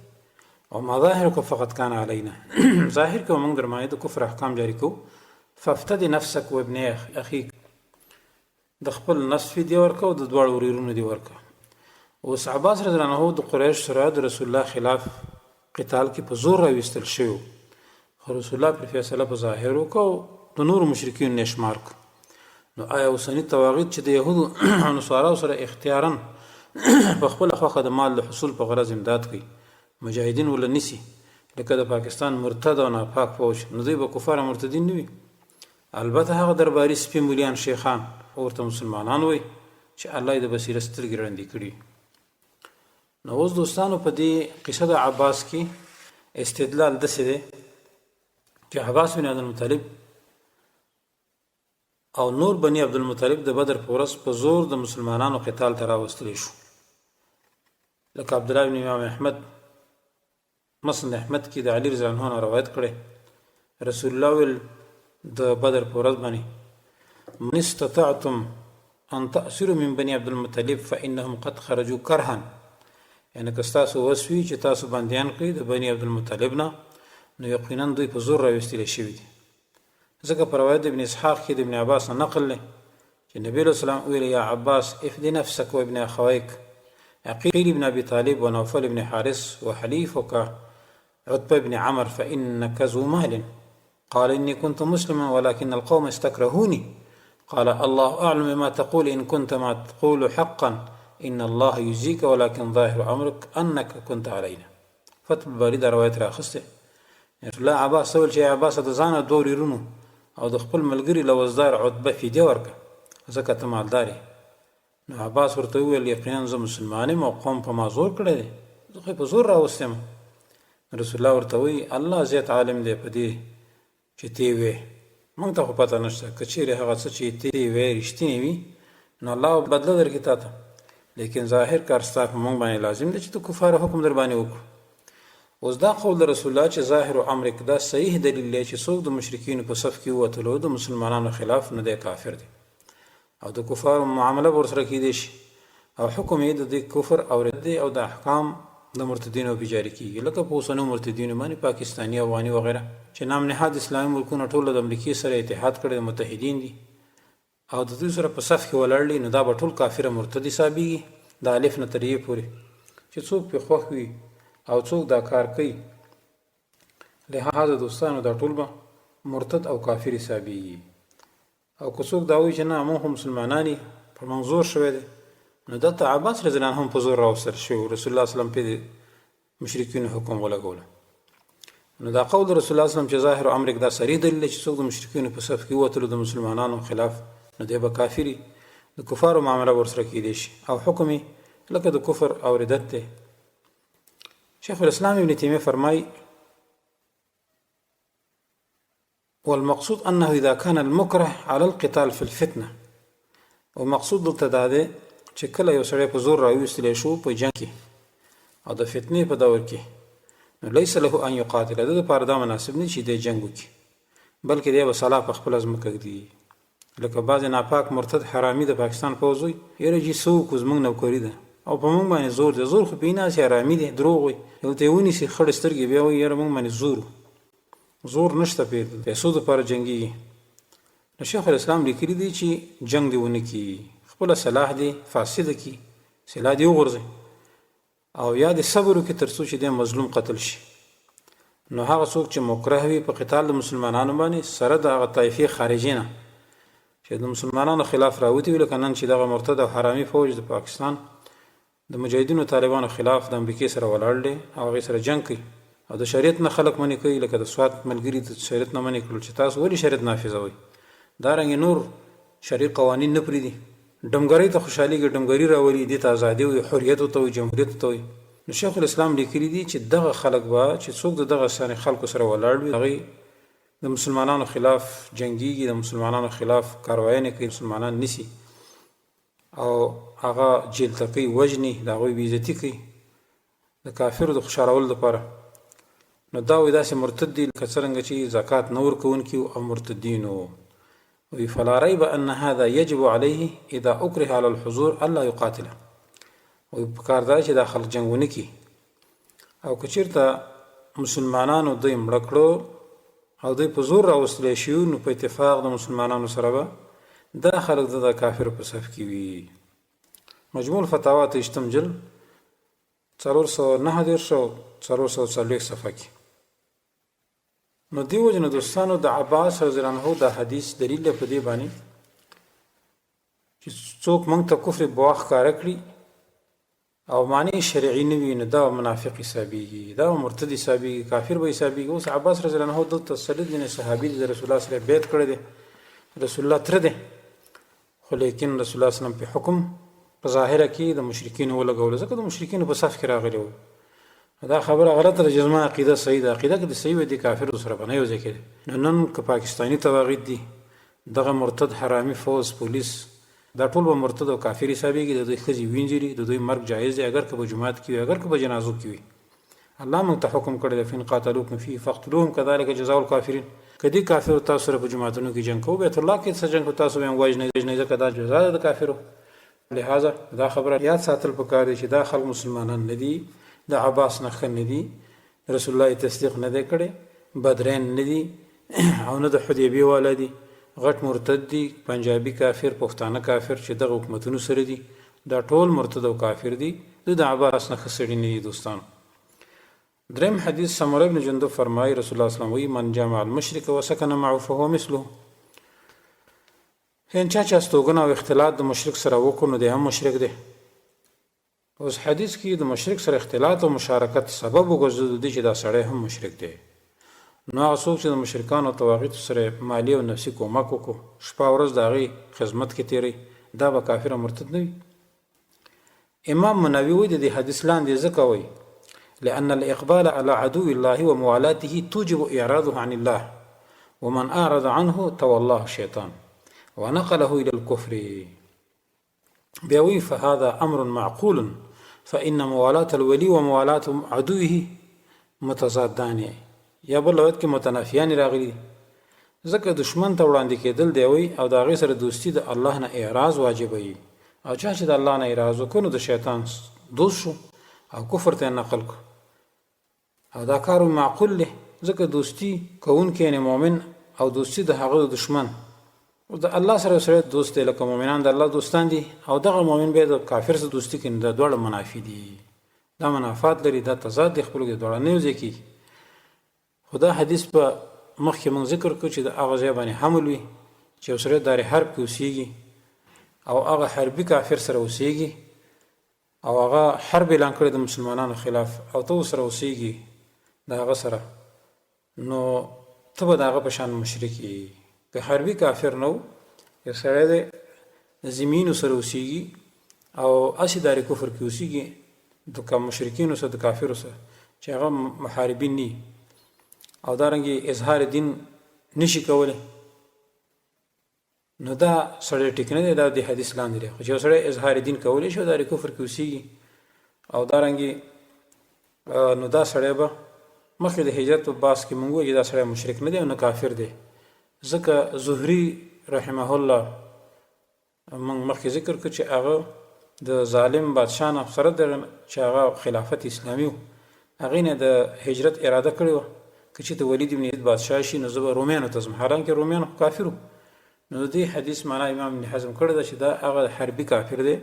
او ما ظاهرک فقط کان علینا، ظاهر کې موږ در باندې د کفر احکام جاری کوو. فافتدي نفسک و ابن اخیک، د خپل نفس فدیه ورکړه او د دواړو ورورونو دې ورکړه. اوس عباس رضی الله عنه د قریش سره د رسول الله خلاف قتال کې په زور راویستل شوی، خو رسول الله پر فیصله په ظاهر وکړه د نورو مشرکین نه شمار کړ. نو آیا اوسني تواغیت چې د یهودو او نصاراو سره اختیارا په خپله خوښه د مال د حصول په غرض امداد کوي، مجاهدین ولا نیسي، لکه د پاکستان مرتد او ناپاک فوج، نو دوی به کفار مرتدین نه وي. البته هغه درباري سپي مولیان شیخان ورته مسلمانان وایي چې الله یې د بصیرت سترګې ړندې کړي. نو اوس دوستانو په دې قصه د عباس کې استدلال داسې دی چې عباس بن عبدالمطلب او نور بني عبدالمطلب د بدر په ورځ په زور د مسلمانانو قتال ته راوستلی شو. لکه عبدالله بن امام احمد مسند احمد کې د علي رضی الله عنه روایت کړی، رسول الله ویل د بدر په ورځ باندې من استطعتم ان تأسروا من بني عبدالمطلب فإنهم قد خرجوا کرها، یعنی که ستاسو وس وي چې تاسو بندیان کړئ د بني عبدالمطلب نه، نو یقینا دوی په زور راوستلی شوي دي. ځکه په روایت د ابن اسحاق کې د ابن عباس نه نقل دی چې نبی علیه السلام ویل یا عباس افد نفسك وابن اخويك عقيل بن ابي طالب ونوفل بن حارث وحليفك عتبة بن عمر فإنك ذو مال. قال إني كنت مسلما ولكن القوم استكرهوني. قال الله أعلم بما تقول إن كنت ما تقول حقا ان الله یجزیک ولکن ظاهر امرک انک کنت علینا. فتح الباری دا روایت راخسته. الله عباس ویل چې عباس د ځانه دوه ورونو او د خپل ملګري له وزدار عتبه فدیه ورکړه ځکه ته مالدار یې. نو عباس ورته وویل یقینا زه مسلمان یم او قوم په ما زور کړی دی، زه خو یې په زور راوستی یم. رسول الله ورته وایي الله زیات عالم دی په دې چې ته یې وې، موږ ته خو پته نشته، که چیرې هغه څه چې ته یې وې رښتینې وي نو الله بدله درکړي تا ته، لیکن ظاهر کار ستا په موږ باندې لازم دی چې د کفارو حکم در باندې وکړو. اوس دا قول د رسول الله چې ظاهر امرک دا صحیح دلیل دی چې څوک د مشرکینو په صف کې ووتلو د مسلمانانو خلاف نه دی کافر دی او د کفارو معامله به ورسره کیدی شي او حکم یې د دې کفر او ردې او د احکام د مرتدینو په جاری کیږي، لکه په اوسنیو مرتدینو باندې پاکستاني افغاني وغیره چې نام نهاد اسلامي ملکونه ټول د امریکې سره اتحاد کړی متحدین دي او د دوی سره په صف کې ولاړ دي، نو دا به ټول کافر مرتد حسابیږي د الف نه تر یې پورې چې څوک پې خوښ وي او څوک دا کار کوي. لہذا دوستانو دا ټول به مرتد او کافر حسابیږي. او که څوک دا وایي چې نه موږ هم مسلمانان یو پر موږ زور شوی دی نو دلته عباس رضی الله عنه هم په زور راوستل شوی، رسول الله صلی الله علیه وسلم پې د مشرکینو حکم ولګوله. نو دا قول رسول الله صلی الله علیه وسلم چې ظاهر امرک دا صریح دلیل دی چې څوک د مشرکینو په صف کې ووتلو د مسلمانانو خلاف نو دی به کافر د کفارو معامله ورسره کیدی شي او حکم یې لکه د کفر او ردت دی. شیخ الاسلام ابن تیمیه فرمای والمقصود انه اذا كان المكره على القتال في الفتنه، او مقصود دلته دا دی چې کله یو سړی په زور راویستلی شو په جنګ کې او د فتنې په دور کې نو لیس له ان یقاتل، د ده لپاره دا مناسب نه چې دی جنګ وکړي بلکې دی به سلا په خپله ځمکه ږدي. لکه بعضې ناپاک مرتد حرامي د پاکستان پوځ وي یاره جي څه وکړو زموږ نوکري ده او په موږ باندې زور دی، زور خو پې نه هسې حرامي دی دروغ وایي، یو ته یې ونیسي خړې سترګې بیا وایي یاره موږ باندې زور نشته پې پیسو دپاره جنګېږي. نو شیخ الاسلام لیکلي دی چې جنګ دې ونه کړي، خپله صلاح دې فاسده کړي، سلاح دې وغورځوي او یا دې صبر وکړي تر څو چې دی مظلوم قتل شي. نو هغه څوک چې مکره وي په قتال د مسلمانانو باندې سره د هغه طایفې خارجي نه چې د مسلمانانو خلاف راوتي وي، لکه نن چې دغه مرتد او حرامي فوج د پاکستان د مجاهدینو طالبانو خلاف د امریکې سره ولاړ دی او هغې سره جنګ کوي او د شریعت نه خلک منې کوي، لکه د سوات ملګري د شریعت نه منې کړل چې تاسو ولې شریعت نافظوئ، دارنګې نور شرعي قوانین نه پرېږدي، ډمګرۍ ته خوشحالېږي، ډمګري راولي، دې ته ازادي وي، حریت ورته وي، جمهوریت ورته وي. نو شیخ الاسلام لیکلي دي چې دغه خلک به چې څوک د دغه خلکو سره ولاړ وي هغوی د مسلمانانو خلاف جنګیږي، د مسلمانانو خلاف کاروایانې کوي، مسلمانان نیسي او هغه جیل ته کوي، وژني، د هغوی بېعزتي کوي د کافرو د خوشحالولو لپاره. نو دا وایي داسې مرتد دي لکه څرنګه چې زکات نه ورکوونکي او مرتدین وو. وی فلا ریب ان هذا یجب علیه اذا اکره علی الحضور الا یقاتله، وی پکار دا چې دا خلک جنګ ونه کړي او که چېرته مسلمانانو دوی مړه کړو او دوی په زور راوستلی شي نو په اتفاق د مسلمانانو سره به دا خلک د کافرو په صف کې وي. مجموع الفتاوا ته 28 جلد 449 او 440 صفحه کې. نو دی وجه نه دوستانو د عباس رضی الله عنه دا حدیث دلیل په دې باندې چې څوک موږ ته کفر بواح ښکاره کړي او معنی شرعي نه وي نو دا منافق حسابېږي، دا مرتد حسابېږي، کافر به حسابېږي. اوس عباس رضی الله عنه دلته سلط صحابي د رسول الله سره بیعت کړی دی، رسول الله تره دی، خو لیکن رسول الله وسلم په حکم په ظاهره کې د مشرکینو ولګولو ځکه د مشرکینو په صف کې راغلی و. دا خبره غلطه ده چې زما عقیده صحیح ده، عقیده که د صحیح وي د کافرو سره به نه یو ځای کېدی. نو نن که پاکستاني تواغید دي دغه مرتد حرامي فوز پولیس دا ټول به مرتد او کافر حسابېږي، د دوی ښځې وینځري، د دوی مرګ جایز دی اگر که په جماعت کې وي اگر که په جنازو کې وي. الله موږ ته حکم کړی دی فإن قاتلوکم فیه فاقتلوهم کذلک جزاء الکافرین، که دې کافرو تاسو سره په جماعتونو کې جنګ کوو بیت الله کې څه جنګ کوو تاسو به یې وژنئ ځکه دا جزا ده د کافرو. لہذا دا خبره یاد ساتل پکار دی چې دا خلک مسلمانان نه دي، د عباس نه ښه نه دي، رسول الله تصدیق نه دی کړی، بدرین نه دي او نه د حدیبیې والا دي، غټ مرتد دي، پنجابي کافر، پښتانه کافر چې دغه حکومتونو سره دي، دا ټول مرتد او کافر دي، د عباس نه ښه سړي نه دي. دوستانو دریم حدیث سمره بن جندب فرمایي رسول الله صلی الله علیه وسلم من جامع المشرک وسکن معه فهو مثله، چا چې استوګنه او اختلاط د مشرک سره وکړو نو دی هم مشرک دی اوس حدیث کې د مشرک سره اختلاط او مشارکت سبب وګرځي چې دا سړی هم مشرک دی. نو هغه څوک چې د مشرکانو او طواغیتو سره مالی او نفسي کومک وکړو، شپه ورځ د هغې خدمت کې تیری، دا به کافر او مرتد نه وي. امام منوي وایي د دې حدیث لاندې ځکه وایي لأن الإقبال على عدو الله وموالاته توجب إعراضه عن الله ومن أعرض عنه تولاه الشيطان ونقله إلى الكفر. بيوي فهذا أمر معقول فإن موالاة الولي وموالاة عدوه متضادان، یا بل لغت کې متنافیان راغلي. ځکه دشمن ته وړاندې کېدل دی وي او د هغې سره دوستي د الله نه اعراض واجبوي، او چا چې د الله نه اعراض وکړو نو د شیطان دوست شو او کفر ته نقل کو، او دا کار معقول دی ځکه دوستي کوونکی یعنې مؤمن او دوستي د هغه د دشمن او د الله سره دوست دی، لکه مؤمنان د الله دوستان دي او دغه مؤمن بیا د کافر سره دوستي کوي. دا دواړه منافي دي، دا منافات لري، دا تضاد دی، خپلو کې دواړه نه یوځای کېږي. خو دا حدیث په مخکې موږ ذکر کړو چې د هغه ځای باندې حمل وي چې یو سړی دار حرب کې اوسېږي او هغه حربي کافر سره اوسېږي او هغه حرب اعلان کړی د مسلمانانو خلاف او ته ورسره اوسېږي د هغه سره، نو ته به د هغه په شان مشرک یې. که حربي کافر نه و، یو سړی دی د زمینو سره اوسېږي او هسې دارې کفر کې اوسېږي د مشرکینو سره د کافرو سره چې هغه محاربین نه او دارنګې اظهار دین نشي کولی، نو دا سړی ټیک نه دی، دا د حدیث لاندې دی. خو چې یو سړی اظهار دین کولی شي او دارې کفر کې اوسېږي او دارنګې نو دا سړی به مخکې د هجرت په باس کې موږ وایو چې دا سړی مشرک نه دی او نه کافر دی. ځکه زهري رحمه الله موږ مخکې ذکر کړو چې هغه د ظالم بادشاه نه سره چې هغه خلافت اسلامي و، هغې نه د هجرت اراده کړې وه که چې د ولید بن یزید بادشاه شي نو زه به رومیانو ته ځم، حالانکې رومیان کافر وو. نو د دې حدیث معنا امام ابن حزم کړې ده چې دا هغه حربي کافر دی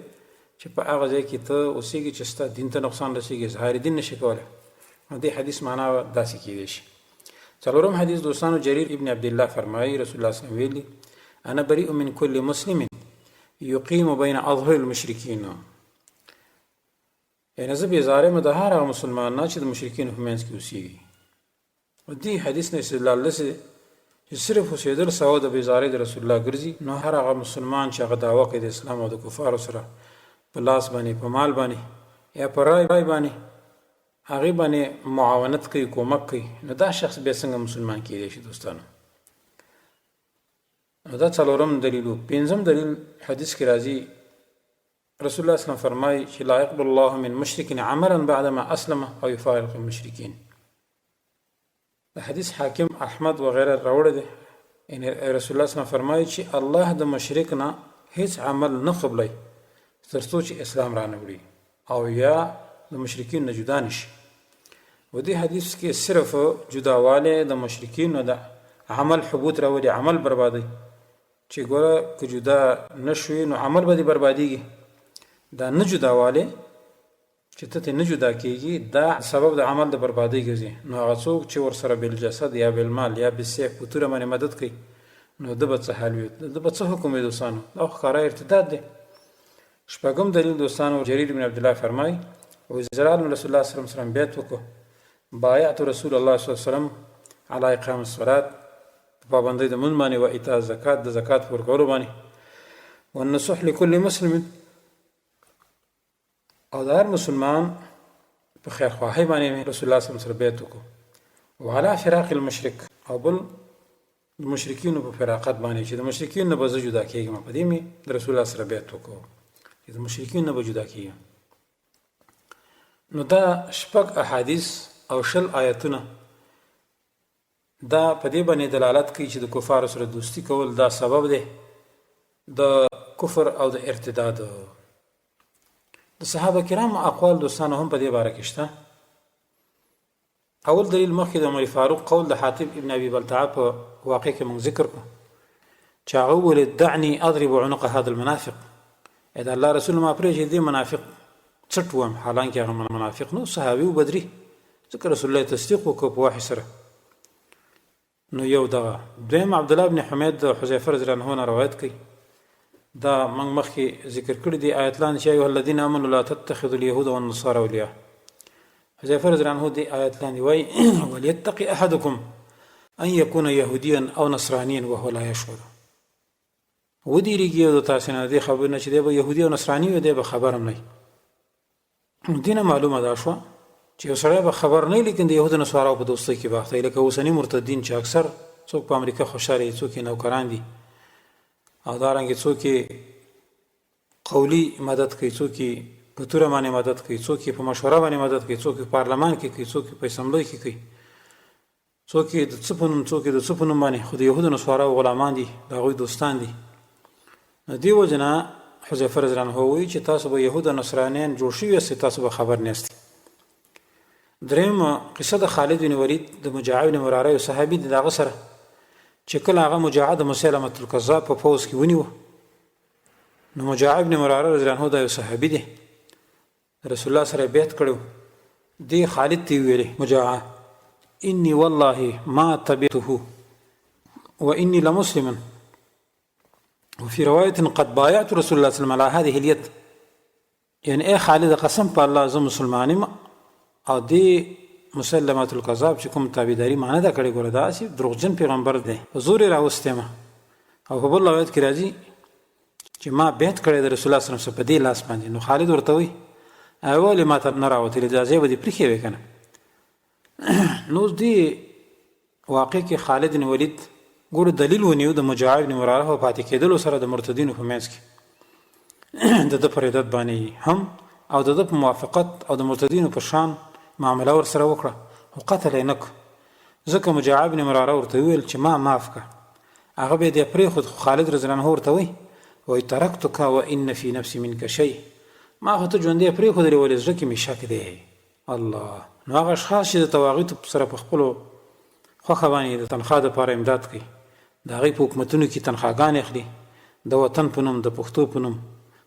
چې په هغه ځای کې ته اوسېږي چې ستا دین ته نقصان رسېږي، اظهار دین نشي کولی. نو دې حدیث معنا داسې کېدی شي. څلورم حدیث دوستانو، جریر ابن عبدالله فرمایي رسول الله صلی الله علیه وسلم ویلي انا بریء من کل مسلم یقیم بین اظهر المشرکین، یعنې زه بېزاره یم د هر هغه مسلمان نه چې د مشرکینو په منځ کې اوسېږي. دې حدیث نه استدلال داسې چې صرف اوسېدل سوا د بېزارۍ د رسول الله ګرځي، نو هر هغه مسلمان چې هغه دعوه کوي د اسلام او د کفارو سره په لاس باندې، په مال باندې یا په رای باندې هغې باندې معاونت کوي، کومک کوي، نو دا شخص بیا څنګه مسلمان کېدی شي دوستانو. نو دا څلورم دلیل و. پنځم دلیل حدیث کې راځي رسول الله صلی الله علیه وسلم فرمایي چې لا يقبل الله من مشرک عملا بعدما اسلم او يفارق المشرکین. د حدیث حاکم احمد وغیره راوړی دی، یعنې رسول الله صلی الله علیه وسلم فرمایي چې الله د مشرک نه هیڅ عمل نه قبلوي تر څو چې اسلام را نه وړي او یا د مشرکین نه جدا نشي. و دې حدیث کې صرف جداوالی د مشرکینو د عمل حبوط راولي، عمل بربادي، چې ګوره که جدا نشوي نو عمل به دې بربادېږي. دا نه جداوالی چې ته نه جدا کېږي دا سبب د عمل د بربادۍ ګرځي. نو هغه څوک چې ورسره بالجسد یا بالمال یا بالسیف په توره باندې مدد کوي نو ده به څه حال وي، ده به څه حکم وي دوستانو؟ دا خو ښکاره ارتداد دی. شپږم دلیل دوستانو، جریر بن عبدالله فرمایي وزرال رسول الله صلی الله علیه وسلم بیعت وکړو، بایعت رسول الله صلی الله علیه وسلم علی اقام الصلاة، پابندۍ د لمونځ باندې، و ایتاء الزکات، د زکات په ورکولو باندې، والنصح لكل مسلم، او د هر مسلمان په خیرخواهۍ باندې رسول الله صلی الله علیه وسلم بیعت وکړو، وعلى فراق المشرک، او بل د مشرکینو په فراقت باندې چې د مشرکین نه به زه جدا کېږم، په دې مې د رسول الله سره بیعت وکړو چې د مشرکین نه به جدا کېږم. نو دا شپږ احادیث او 20 آیتونه دا په دې باندې دلالت کوي چې د کفارو سره دوستی کول دا سبب دی د کفر او د ارتداد. د صحابه کرامو اقوال دوستانو هم په دې باره کې شته. اول دلیل مخکې د عمر فاروق قول د حاتب ابن ابي بلتعه په واقع کې موږ ذکر کړو چې هغه وویل دعني اضرب عنق هذا المنافق، د الله رسول ما پرېږدي دې منافق څټ وم، حالانکې هغه منافق نو صحابي و بدري، ځکه رسول الله تصدیق وکړو په وحي سره. نو یو دغه. دویم عبدالله بن حمید د حذیفه رضی الله عنه روایت کوي دا موږ مخکې ذکر کړي دي آیت لاندې چې ایها الذین آمنوا لا تتخذوا اليهود والنصارى اولیاء. حذیفه رضی الله عنه دې آیت لاندې وایي وليتقي احدکم ان یکون یهودیا او نصرانیا وهو لا یشعر. ودیریږي د تاسو نه دې خبر نه چې دی به يهودي او نصراني وي، دی به خبر هم نه. دینه معلومه ده شو چې یو سړی به خبر نه، لیکن د يهودو نصارو په دوستۍ کې باخته، لکه اوسني مرتدین چې اکثر څوک په امریکا خوشاله، څوک نوکران دي او دارنګه څوک قولی مدد کوي، څوک په تور باندې مدد کوي، څوک په مشوره باندې مدد کوي، څوک په پارلمان کې کوي، څوک په اسمبلی کې کوي، څوک د څپونم څوک د څپونم باندې. خو د يهودو نصارو غلامان دي، د هغوی دوستان دي. دی وجنا حذیفه رضی الله عنه وایي چې تاسو به يهود او نصرانیان جوړ شوي یاست، تاسو به خبر نه یاست. دریم قصه د خالد بن ولید د مجاعد بن مراره یو صحابي دی، دغه سره چې کله هغه مجاعد مسلمه الکذاب په فوز کې ونیو، نو مجاعد بن مراره رضی الله عنه دا یو صحابي دی، رسول الله سره بیعت کړو. دی خالد تی ویلي مجاعد انی والله ما تبعته واني لمسلم وفي روايه قد بايعت رسول الله صلى الله عليه وسلم على هذه اليد. يعني اے خالد قسم په الله زه مسلمانم او دی مسلمه الکذاب چې کوم تابعداري معنی دا کړي ګوره دا چې دروغجن پیغمبر دی، حضور راوستم او په بل روایت کې راځي چې ما بیعت کړی د رسول الله صلی الله علیه وسلم په دې لاس باندې. نو خالد ورته وی اول ما ته نه راوته اجازه به دې پرخې وکنه. نو دی واقع کې خالد بن ولید ګور دلیل ونیو د مجاعد بن مراره په پاتې کېدلو سره د مرتدینو په منځ کې د پردت باندې هم او د په موافقت او د مرتدینو په شان معامله ور سره وکړه او قتل یې نک. ځکه مجاعد بن مراره ورته ویل چې ما معاف کا، هغه به دې پرې خود. خالد رضی الله عنه ورته وی وای ترکتک وان فی نفسی منک شیء، ما خو ته ژوندې پرې خود لري ولې ځکه می شک دی. الله. نو هغه اشخاص چې د تواغیت سره په خپل خوخه باندې د تنخواه لپاره امداد کوي، د هغې په حکومتونو کې تنخواګانې اخلي، د وطن په نوم، د پښتو په نوم،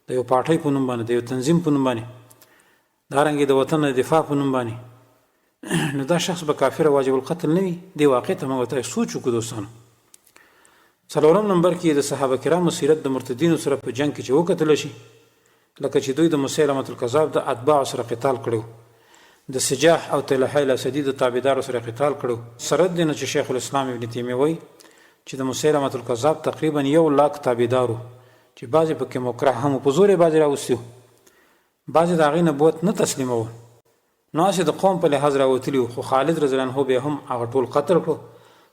د یو پارټۍ په نوم باندې، د یو تنظیم په نوم باندې، دارنګې د وطن د دفاع په نوم باندې، نو دا شخص به کافر واجب القتل نه وي. دې واقع ته موږ ته سوچ وکړو دوستانو. څلورم نمبر کې د صحابه کرامو سیرت د مرتدینو سره په جنگ کې چې وکتل شي، لکه چې دوی د مسلمه الکذاب د اتباع سره قتال کړو، د سجاح او طلحه الاسدی د تابعدارو سره قتال کړو. سره د نه چې شیخ الاسلام ابن تیمیه وایي چې د مسلمه الکذاب تقریبا 100,000 تابعدارو چې بعضې پکې مکره هم په زور بعضې راوستي وو، بعضې د هغې نبوت نه تسلیمول، نو هسې د قوم په لحاظ راوتلي وو. خو خالد رضی الله عنه بیا هم هغه ټول قتل کړو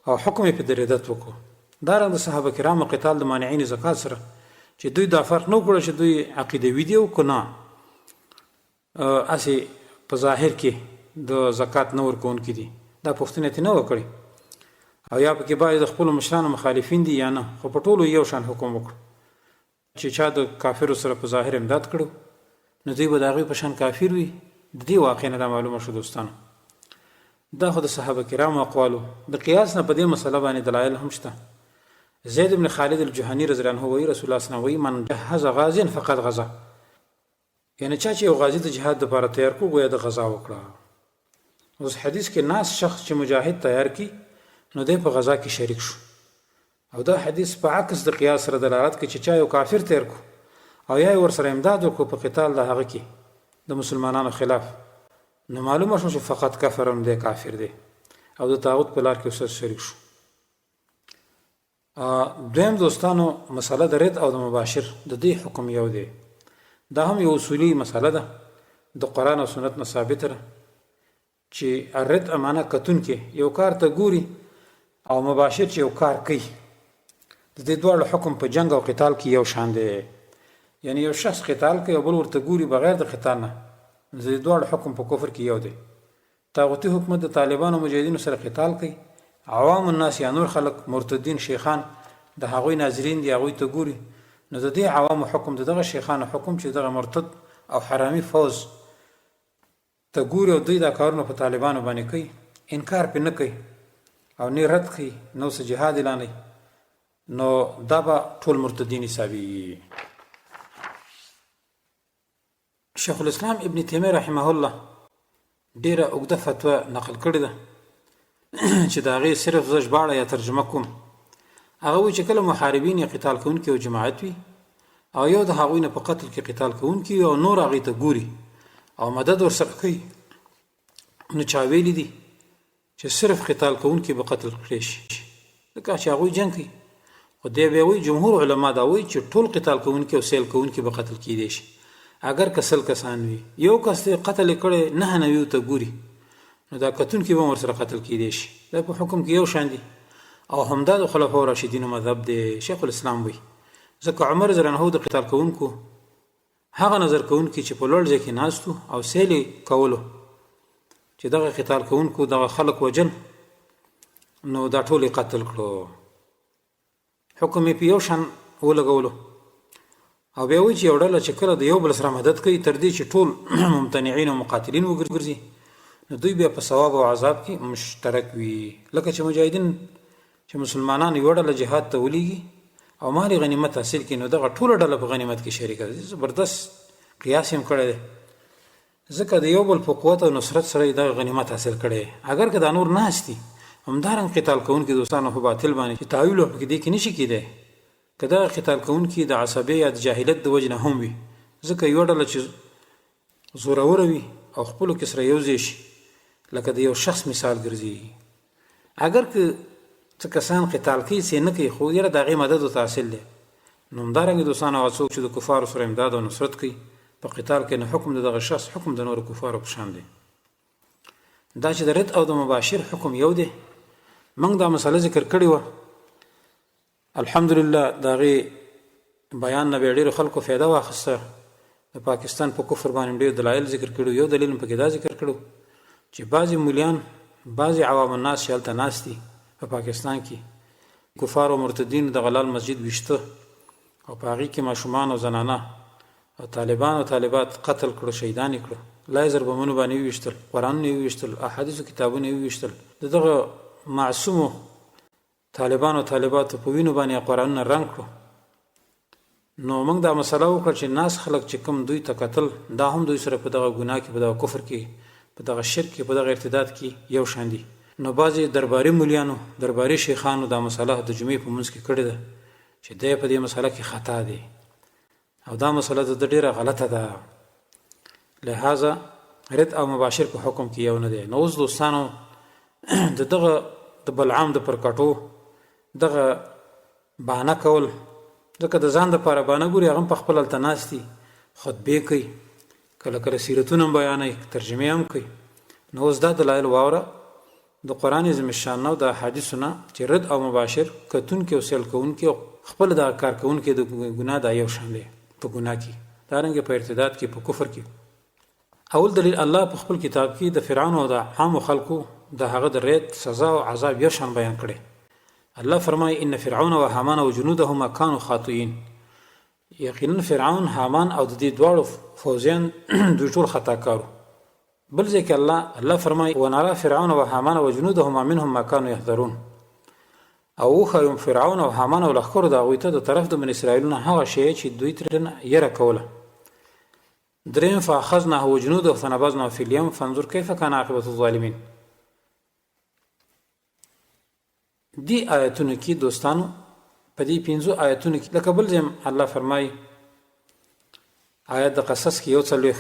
او حکم یې په د ردت وکړو. دارنګه د صحابه کرامو قتال د مانعین زکات سره چې دوی دا فرق نه کړو چې دوی عقیدوي دي او که نه هسې په ظاهر کې د زکات نه ورکوونکي دي، دا پوښتنه یې نه وکړي، او یا پکې باید د خپلو مشرانو مخالفین دي یا نه، خو په ټولو یو شان حکم وکړو چې چا د کافرو سره په ظاهر امداد کړو نو دوی به د هغوی په شان کافر وي. د دې واقع نه دا معلومه شو دوستانو. دا خو د صحابه کرامو اقوالو. د قیاس نه په دې مسله باندې دلایل هم شته. زید بن خالد الجهني رضی الله عنه وایي رسول الله صلی الله علیه وسلم من جهز غازیا فقد غزا، یعنی چا چې یو غازی د جهاد لپاره تیار کو گویا د غزا وکړه. اوس حدیث کې ناس شخص چې مجاهد تیار کی نو دی په غزا کې شریک شو، او دا حدیث په عکس د قیاس سره دلالت کوي چې چا یو کافر تیر کو او یا ور سره امداد وکړو په قتال د هغه کې د مسلمانانو خلاف، نو معلومه شو چې فقط کفرم دی، کافر دی او د طاغوت په لار کې اوسه شریک شو. دویم دوستانو مسله د رد او د مباشر د دې حکم یو دی. دا هم یو اصولي مسله ده د قرآن او سنت نه ثابته ده چې الرد امانه کتون کې یو کار ته ګوري او مباشر چې یو کار کوي، د دې دواړو حکم په جنگ او قتال کې یو شان دی. یعنی یو شخص قتال کوي او بل ورته ګوري بغیر د قتال نه، د دې دواړو حکم په کفر کې یو دی. طاغوتي حکومت د طالبانو مجاهدینو سره قتال کوي، عوام الناس یا نور خلق مرتدین شیخان د هغوی ناظرین دی، هغوی ته ګوري، نو د دې عوامو حکم د دغه شیخانو حکم چې دغه مرتد او حرامي فوز ته ګوري او دوی دا کارونه په طالبانو باندې کوي، انکار پې نه کوي او نه رد کوي، نو څه جهاد اعلانوي، نو دا به ټول مرتدین حسابي. شیخ الاسلام ابن تیمیه رحمه الله ډیره اوږده فتوا نقل کړې ده چې د هغې صرف زه ژباړه یا ترجمه کوم. هغه وایي چې کله محاربین یا قتال کوونکي یو جماعت وي او یو د هغوی نه په قتل کې قتال کوونکي او نور هغې ته ګوري او مدد ورسره کوي، نو چا ویلي دي چې صرف قتال کوونکي به قتل کړی شي، ځکه چې هغوی جنګ کوي. خو دی بیا وایي جمهور علما دا وایي چې ټول قتال کوونکي او سیل کوونکي به قتل کیدی شي. اگر که سل کسان وي، یو کس دی قتل یې کړی 99 ته ګوري، نو دا کتونکي به هم ورسره قتل کیدی شي. دا په حکم کې یو شان دي او همدا د خلفاء راشدینو مذهب دی. شیخ الاسلام وایي ځکه عمر رضی الله عنه د قتال کوونکو هغه نظر کوونکي چې په لوړ ځای کې ناستو او سیل کولو چې دغه قتال کوونکو دغه خلک وجل، نو دا ټول قتل کړو، حکم یې په یو شان ولګولو. او بیا وایي چې یو ډله چې کله د یو بل سره مدد کوي تر دې چې ټول ممتنعین او مقاتلین وګرځي، نو دوی بیا په ثواب او عذاب کې مشترک وي. لکه چې مجاهدین چې مسلمانان یو ډله جهاد ته ولېږي او مال غنیمت حاصل کړي، نو دغه ټوله ډله په غنیمت کې شریکه ده. زبردست قیاس هم کړی دی، ځکه د یو بل په قوت او نصرت سره یې دغه غنیمت حاصل کړی. اگر که دا نور ناست دي همدارنګه قتال کوونکي دوستانو په باطل باندې چې تاویل پکې دې کې نشي کېدی، که دغه قتال کوونکي د عصبیت یا د جاهلیت د وجې نه هم وي، ځکه یو ډله چې زوروره وي او خپلو کې سره یو ځای شي لکه د یو شخص مثال ګرځي. اگر که څه کسان قتال کوي څه نه کوي، خو یاره د هغې مدد ورته حاصل دی، نو همدارنګه دوستانو هغه څوک چې د کفارو سره امداد او نصرت کوي په قتال کې، نو حکم د دغه شخص حکم د نورو کفارو په شان دی. دا چې د رد او د مباشر حکم یو دی. موږ دا مسله ذکر کړې وه، الحمدلله د هغې بیان نه بیا ډېرو خلکو فایده واخیسته. د پاکستان په کفر باندې ډېر دلایل ذکر کړو. یو دلیل مې پکې دا ذکر کړو چې بعضې مولیان بعضې عوام الناس چې هلته ناست دي په پاکستان کې کفار او مرتدین د غلال مسجد ویشته او په هغې کې ماشومان او زنانه او طالبان او طالبات قتل کړو، شهیدان یې کړو، لایزر بمونو باندې وویشتل، قرآنونه یې وویشتل، احادیثو کتابونه یې وویشتل. د دغه معصومو طالبانو او طالباتو په وینو باندې قرآنونه رنګ کړو. نو موږ دا مسله وکړه چې ناس خلک چې کوم دوی ته کتل، دا هم دوی سره په دغه ګناه کې، په دغه کفر کې، په دغه شرک کې، په دغه ارتداد کې یو شان دي. نو بعضې درباري مولیانو، درباري شیخانو دا مسله د جمعې په منځ کې کړې ده چې دی په دې مسله کې خطا دی او دا مسله د ډېره غلطه ده، لہذا رد او مباشر په حکم کې یو نه دی. نو اوس دوستانو د دغه د بلعام د پرکټو دغه بهانه کول، ځکه د ځان دپاره بهانه ګوري، هغه هم په خپل هلته ناست دي، خطبې کوي، کله کله سیرتونه هم بیانوي، ترجمې هم کوي. نو اوس دا دلایل واوره د قرآن عظیم الشان نه او د احادیثو نه چې رد او مباشر کتونکي او سیل کوونکي او خپل دا کار کوونکي د ګناه دا یو شان دی په ګناه کې، دارنګه په ارتداد کې، په کفر کې. اول دلیل الله په خپل کتاب کې د فرعون او د عامو خلکو د هغه د رد سزا او عذاب یو شان بیان کړي. الله فرمایي ان فرعون و هامان و جنودهما كانوا خاطئين، یقینا فرعون، هامان او د دې دواړو فوزیان دوی ټول خطاکارو. بل ځکه الله فرمایي ونرى فرعون و هامان و جنودهما منهم ما كانوا يحذرون، او خو فرعون او هامان او لخر د هغوی ته د طرف د بني اسرائیلونه هغه شی چې دوی ترې یره کوله. دریم فاخذناه وجنوده فنبذناه في اليم فانظر كيف كان عاقبة الظالمين. دی آیتونو کې دوستانو په دې 5 آیتونو کې لکه بل ځم الله فرمایي آیت د قصص کې 41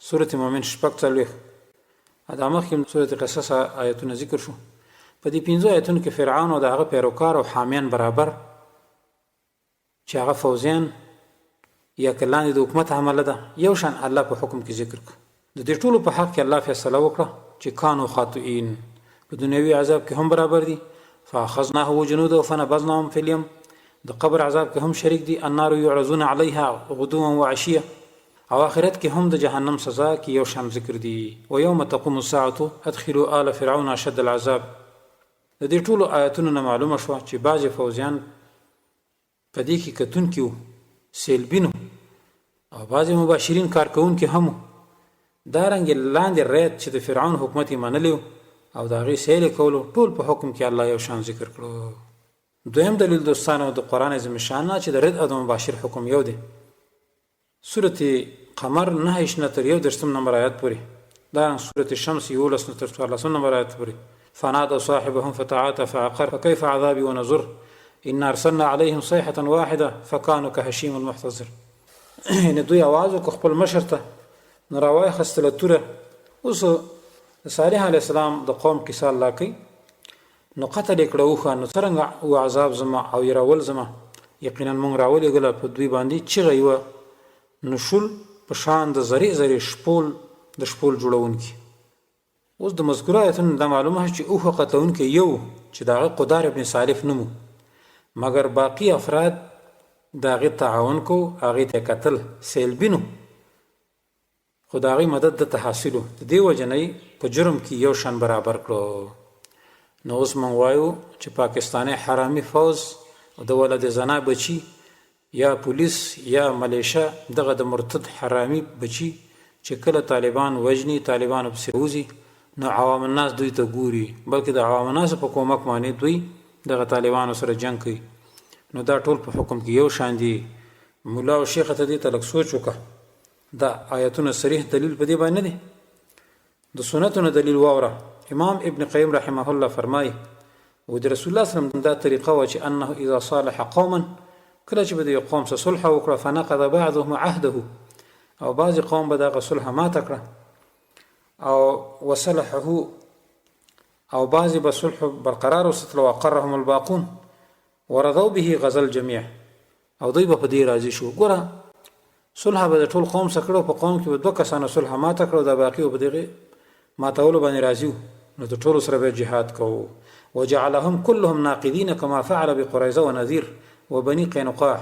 سورة مؤمن 46 ادامه کې سورة قصص آیتونه ذکر شو. په دې 5 آیتونو کې فرعون او دغه پیروکار او حامیان برابر چې هغه فوزیان یا کلان د حکومت عمله ده یو شان الله په حکم کې ذکر کړ. د دې ټولو په حق کې الله فیصله وکړه چې کانوا خاطئین، په دنیوي عذاب کې هم برابر دي. فاخذناه وجنوده فنبذناهم في اليم، د قبر عذاب کې هم شریک دي. النار يعرضون عليها غدوا وعشيه، او آخرت کې هم د جهنم سزا کې یو شان ذکر دي. ويوم تقوم الساعه ادخلوا آل فرعون اشد العذاب. د دې ټولو آیاتونو نه معلومه شوه چې بعضې فوزیان په دې کې کتونکي وو، سیلبین او بعضې مباشرین کارکوونکي هم وو. دارنګې لاندې رید چې د فرعون حکومت یې منلی او د هغې سیل یې کولو، ټول په حکم کې الله یو شان ذکر کړو. دویم دلیل دوستانو د قرآن عظیم الشان نه چې د رد او د مباشر حکم یو دی. سورة قمر 9 نه تر 1 نمبر آیات پورې، دا سورة شمس 11 نه تر 14 نمبر آیات پورې. فنادوا صاحبهم فتعاطى فعقر فكيف عذابي ونذر إن أرسلنا عليهم صيحة واحدة فكانوا كهشيم المحتضر. یعنې دوی اواز وکړو خپل مشر ته، نو راواخیستله توره. اوس د صالح علیه السلام د قوم کیسه الله کوي، نو قتل یې کړه اوښه. نو څرنګه و عذاب زما او یرول زما، یقینا مونږ راولېږله په دوی باندې چغه یې وه، نو شول په شان د زرې زرې شپول د شپول جوړونکي. اوس د مذکوره ایتونو دا معلومه چې اوښه قتلونکی یو چې د هغه قدار ابن صالف نوم، مګر باقي افراد د هغې تعاون کو، هغې ته کتل سیلبینو، خو د هغې مدد دته حاصلو، د دې وجه نه په جرم کې یو شان برابر کړو. نو اوس موږ وایو چې پاکستانی حرامي فوز د ولد زنا بچي یا پولیس یا ملیشه دغه د مرتد حرامي بچي چې کله طالبان وجني، طالبانو پسې وځي، نو عوام الناس دوی ته ګوري، بلکې د عوام الناس په کومک باندې دوی دغه طالبانو سره جنګ کوي. نو دا ټول په حکم کې یو شان دي. مولا او شیخ ته دې ته لږ سوچ وکړه، دا آیتونه صریح دلیل په دې باندې نه دی، د سنتونو دلیل واوره. امام ابن قیم رحمه الله فرمایي و د رسول الله صلی الله علیه وسلم دا طریقه وه چې انه اذا صالح قوما، کله چې به د یو قوم سره صلح وکړه، فنقض بعضهم عهده، او بعضې قوم به دغه صلح ماته کړه، او وصلحه، او بعضې به صلح برقرار وساتله، واقرهم الباقون ورضوا به غزل جميع، او دوی به په دې راضي شو. ګوره صلح به د ټول قوم سره کړو، په قوم کې به 2 کسانو صلح ماته کړو، دا باقي به دغې ماتولو باندې راضي وو، نو د ټولو سره به جهاد کوو. وجعلهم كلهم ناقدين كما فعل بقريظه ونذير وبني قينقاع،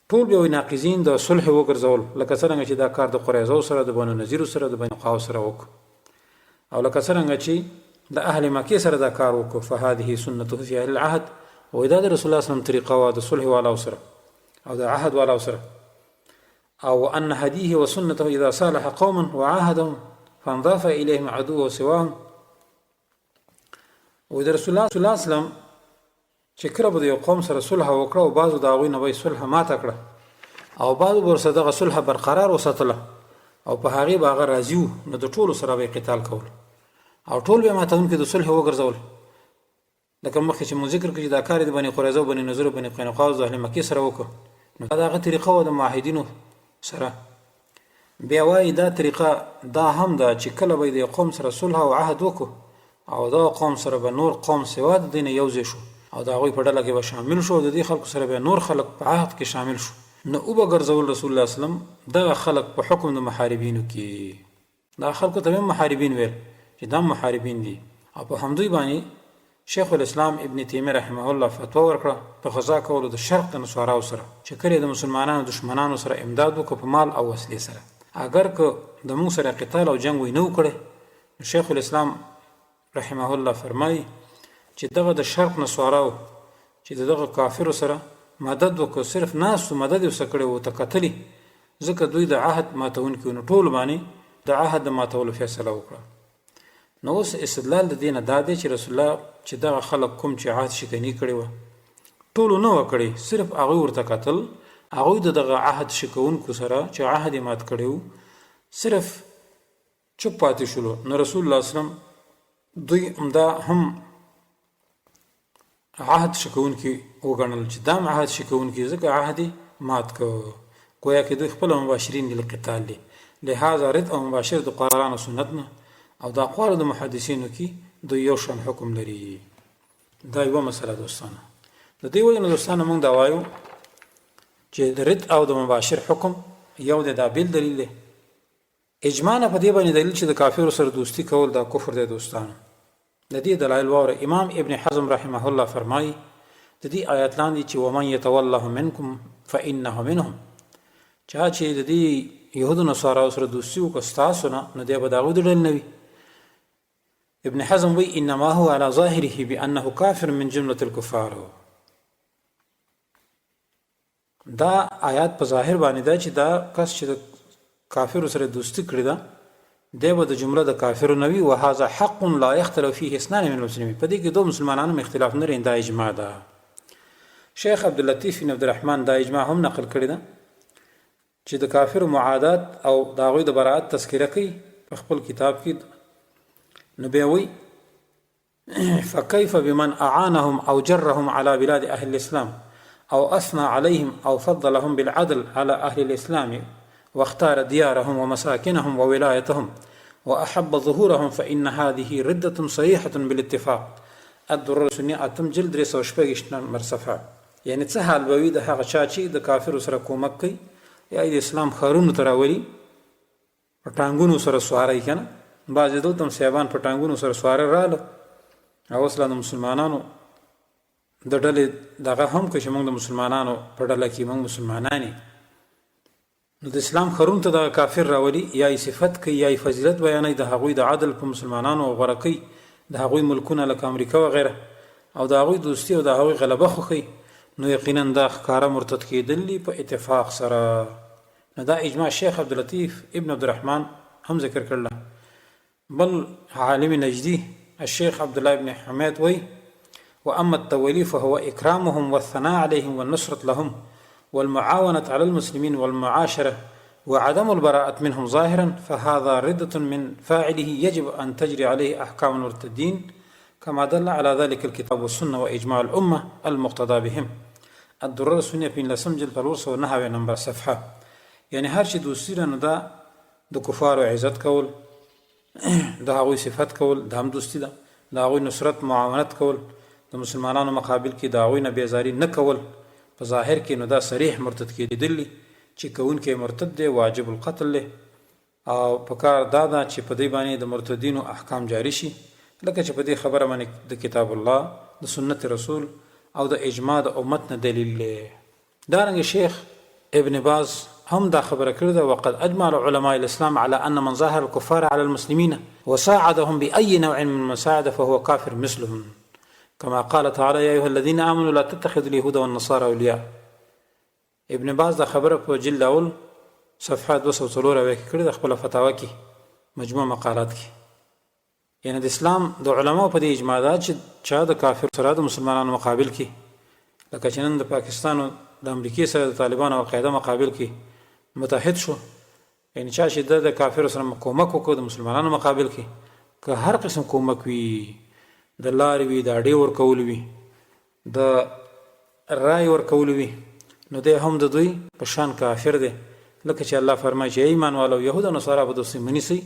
ټول به ناقضین د صلح وګرځول، لکه څرنګه چې دا کار د قریظه سره، د بنو نذیر سره، د بني قینقاع سره وکړ، او لکه څرنګه چې د اهل مکې سره دا کار وکړ. فهذه سنته في اهل العهد، او دا د رسول الله صلی الله علیه وسلم طریقه وا د صلح والا سره او د عهد والا سره. او ان هديه وسنته اذا صالح قوما وعاهدهم فانضاف اليهم عدو سواهم. او د رسول الله صلی الله علیه وسلم چې کله به د یو قوم سره صلح وکړه، او بعضو د هغوی نه به یې صلح ماته کړه، او بعضو به ورسره دغه صلح برقرار وساتله، او په هغې به هغه راضي وو، نو د ټولو سره به یې قتال کول، او ټول به یې ماتونکي د صلح وګرځول. لکه مخکې چې مو ذکر کړي چې دا کار یې د بني قریظه او بني نذیر او بني قینقاع او د اهل مکې سره وکړه، نو دا هغه طریقه وه د معاهدینو سره. بیا وایي دا طریقه دا هم ده چې کله به یې د یو قوم سره صلح او عهد وکړو، او دا قوم سره به نور قوم سوا د دې نه یو ځای شو، او د هغوی په ډله کې به شامل شو، او د دې خلکو سره به نور خلک په عهد کې شامل شو، نو او به ګرځول رسول الله صلی الله علیه وسلم دغه خلک په حکم د محاربینو کې. دا خلکو ته هم محاربین ویل چې دا محاربین دي. او په همدوی باندې شیخ الاسلام ابن تیمیه رحمه الله فتوا ورکړه په غزا کولو د شرق د نصاراو سره، چې کله د مسلمانانو دشمنانو سره امداد وکړو په مال او وسلې سره، اگر که د موږ سره قتال او جنگ وي نه و کړی، شیخ الاسلام رحمه الله فرمایي چې دغه د شرق نصاراو چې دغه کافرو سره مدد وکړو، صرف ناستو مدد یې ورسره کړی و، ته کتلي، ځکه دوی د عهد ماتونکي وو، نو ټولو باندې د عهد د ماتولو فیصله وکړه. نو اوس استدلال د دې نه دا دی چې رسول الله چې دغه خلک کوم چې عهد شکني کړې وه، ټولو نه وه کړې، صرف هغوی ورته کتل، هغوی د دغه عهد شکونکو سره چې عهد یې مات کړی و صرف چوپ پاتې شولو. نو رسول الله صلی الله علیه وسلم دوی همدا هم عهد شکونکي وګڼل چې دا عهد شکونکي ځکه عهد مات کو، گویا کې دوی خپل مباشرین دي لقتال دي، لهذا رد او مباشر د قرآن او سنت نه او د اقوالو د محدثینو کې دوی یو شان حکم لري. دا یوه مسله دوستانه. د دې وجې نه دوستانه موږ دا وایو چې د رد او د مباشر حکم یو د دا بیل دلیل دی. اجماع نه په دې باندې دلیل چې د کافرو سره دوستی کول دا کفر دی دوستانه. د دې دلایل واوره. امام ابن حزم رحمه الله فرمایي د دې آیات لاندې چې ومن یتوله منکم فانه منهم، چا چې د دې یهودو نصاراو سره دوستي وکړه ستاسو نه، نو دی به د هغوی د ډلې نه وي. ابن حزم وی انما هو على ظاهره بانه کافر من جمله الكفار. دا آیات په ظاهر باندې دا چې دا کس چې د کافرو سره دوستی کړې ده دی به د جمله د کافرو نه وي. وهذا حق لا يختلف فيه اثنان من المسلمين. په دې کې دوه مسلمانانو هم اختلاف نه لري، دا اجماع ده. شیخ عبداللطیف بن عبدالرحمن دا اجماع هم نقل کړی ده چې د کافرو معادات او د هغوی د براءت تذکره کوي په خپل کتاب کې. نو بیا وایي فکیف بمن اعانهم او جرهم على بلاد اهل الاسلام أو أثنى عليهم أو فضلهم بالعدل على أهل الإسلام واختار ديارهم ومساكنهم وولايتهم وأحب ظهورهم فإن هذه ردة صريحة بالاتفاق. الدرر السنية اتم جلد 316 نمبر صفحه. یعنی څه حال به وي د هغه چا چې د کافرو سره کومک کوي یا د اسلام ښارونو ته راولي، په ټانګونو سره سواری که نه. بعضې دلته هم صاحبان په ټانګونو سره سواره راغله او اوس لا د مسلمانانو د ډلې دغه هم که چې موږ د مسلمانانو په ډله کې موږ مسلمانان یې، نو د اسلام ښارونو ته دغه کافر راولي، یا یې صفت کوي یا یې فضیلت بیانوي، د هغوی د عدل په مسلمانانو غوره کوي، د هغوی ملکونه لکه امریکا وغیره، او د هغوی دوستي او د هغوی غلبه خوښوي، نو یقینا دا ښکاره مرتد کېدل دي په اتفاق سره. نو دا اجماع شیخ عبداللطیف ابن عبدالرحمن هم ذکر کړله. بل عالم نجدي الشيخ عبد الله بن حميد وي: وأما التولي فهو إكرامهم والثناء عليهم والنصرة لهم والمعاونة على المسلمين والمعاشرة وعدم البراءة منهم ظاهرا، فهذا ردة من فاعله يجب أن تجري عليه أحكام المرتدين كما دل على ذلك الكتاب والسنة وإجماع الأمة المقتضى بهم. الدرر السنية في لسم جلد 409 نمبر صفحه. یعنی هر چې دوستي ده نو دا د کفارو عزت کول، د هغوی صفت کول، دا هم دوستي ده. د هغوی نصرت معاونت کول، د مسلمانانو مقابل کې د هغوی نه بیزاري نه کول په ظاهر کې، نو دا صریح مرتد کېدل دي چې کوونکی مرتد دی واجب القتل دی. او په کار دا ده چې په دې باندې د مرتدینو احکام جاری شي، لکه چې په دې خبره باندې د کتاب الله، د سنت رسول او د اجماع د امت نه دلیل دی. دارنګه شیخ ابن باز هم دا خبره کړې ده: وقد اجمع علماء الاسلام على ان من ظاهر الكفار على المسلمين وساعدهم باي نوع من المساعده فهو كافر مثلهم، كما قال تعالى: يا ايها الذين امنوا لا تتخذوا اليهود والنصارى اولياء. ابن باز دا خبره په جلد اول صفحه 204 کې کړې ده، خپل فتاوا کې مجموع مقالات کې. یعنی د اسلام د علماو په دې اجماع ده چې چا د کافر سره د مسلمانانو مقابل کې، لکه چې نن د پاکستان او د امریکای سره د طالبانو او القاعده مقابل کې متحد شو، یعنی چا چې د کافر سره کومک وکړو د مسلمانانو مقابل کې، که هر قسم کومک وي، د لارې وي، د اډې ورکول وي، د رای ورکول وي، نو دی هم د دوی په شان کافر دی. لکه چې الله فرمایي چې ایمان والو یهود او نصارا په دوستي منیسئ،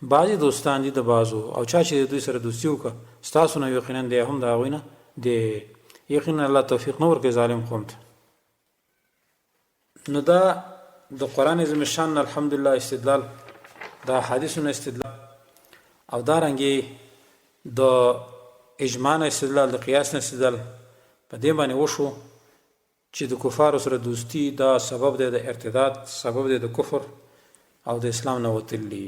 بعضې دوستان دي د بعضو، او چا چې د دوی سره دوستي وکړه ستاسو نه یقینا دی هم د هغوی نه دی. یقینا الله توفیق نه ورکوي ظالم قوم ته. نو دا د قرآن عظیم الشان الحمدلله استدلال، د احادیثو نه استدلال، او دارنګې د اجماع نه استدلال، د قیاس نه استدلال په دې باندې وشو چې د کفارو سره دوستی دا سبب دی د ارتداد، سبب دی د کفر او د اسلام نه وتل دي.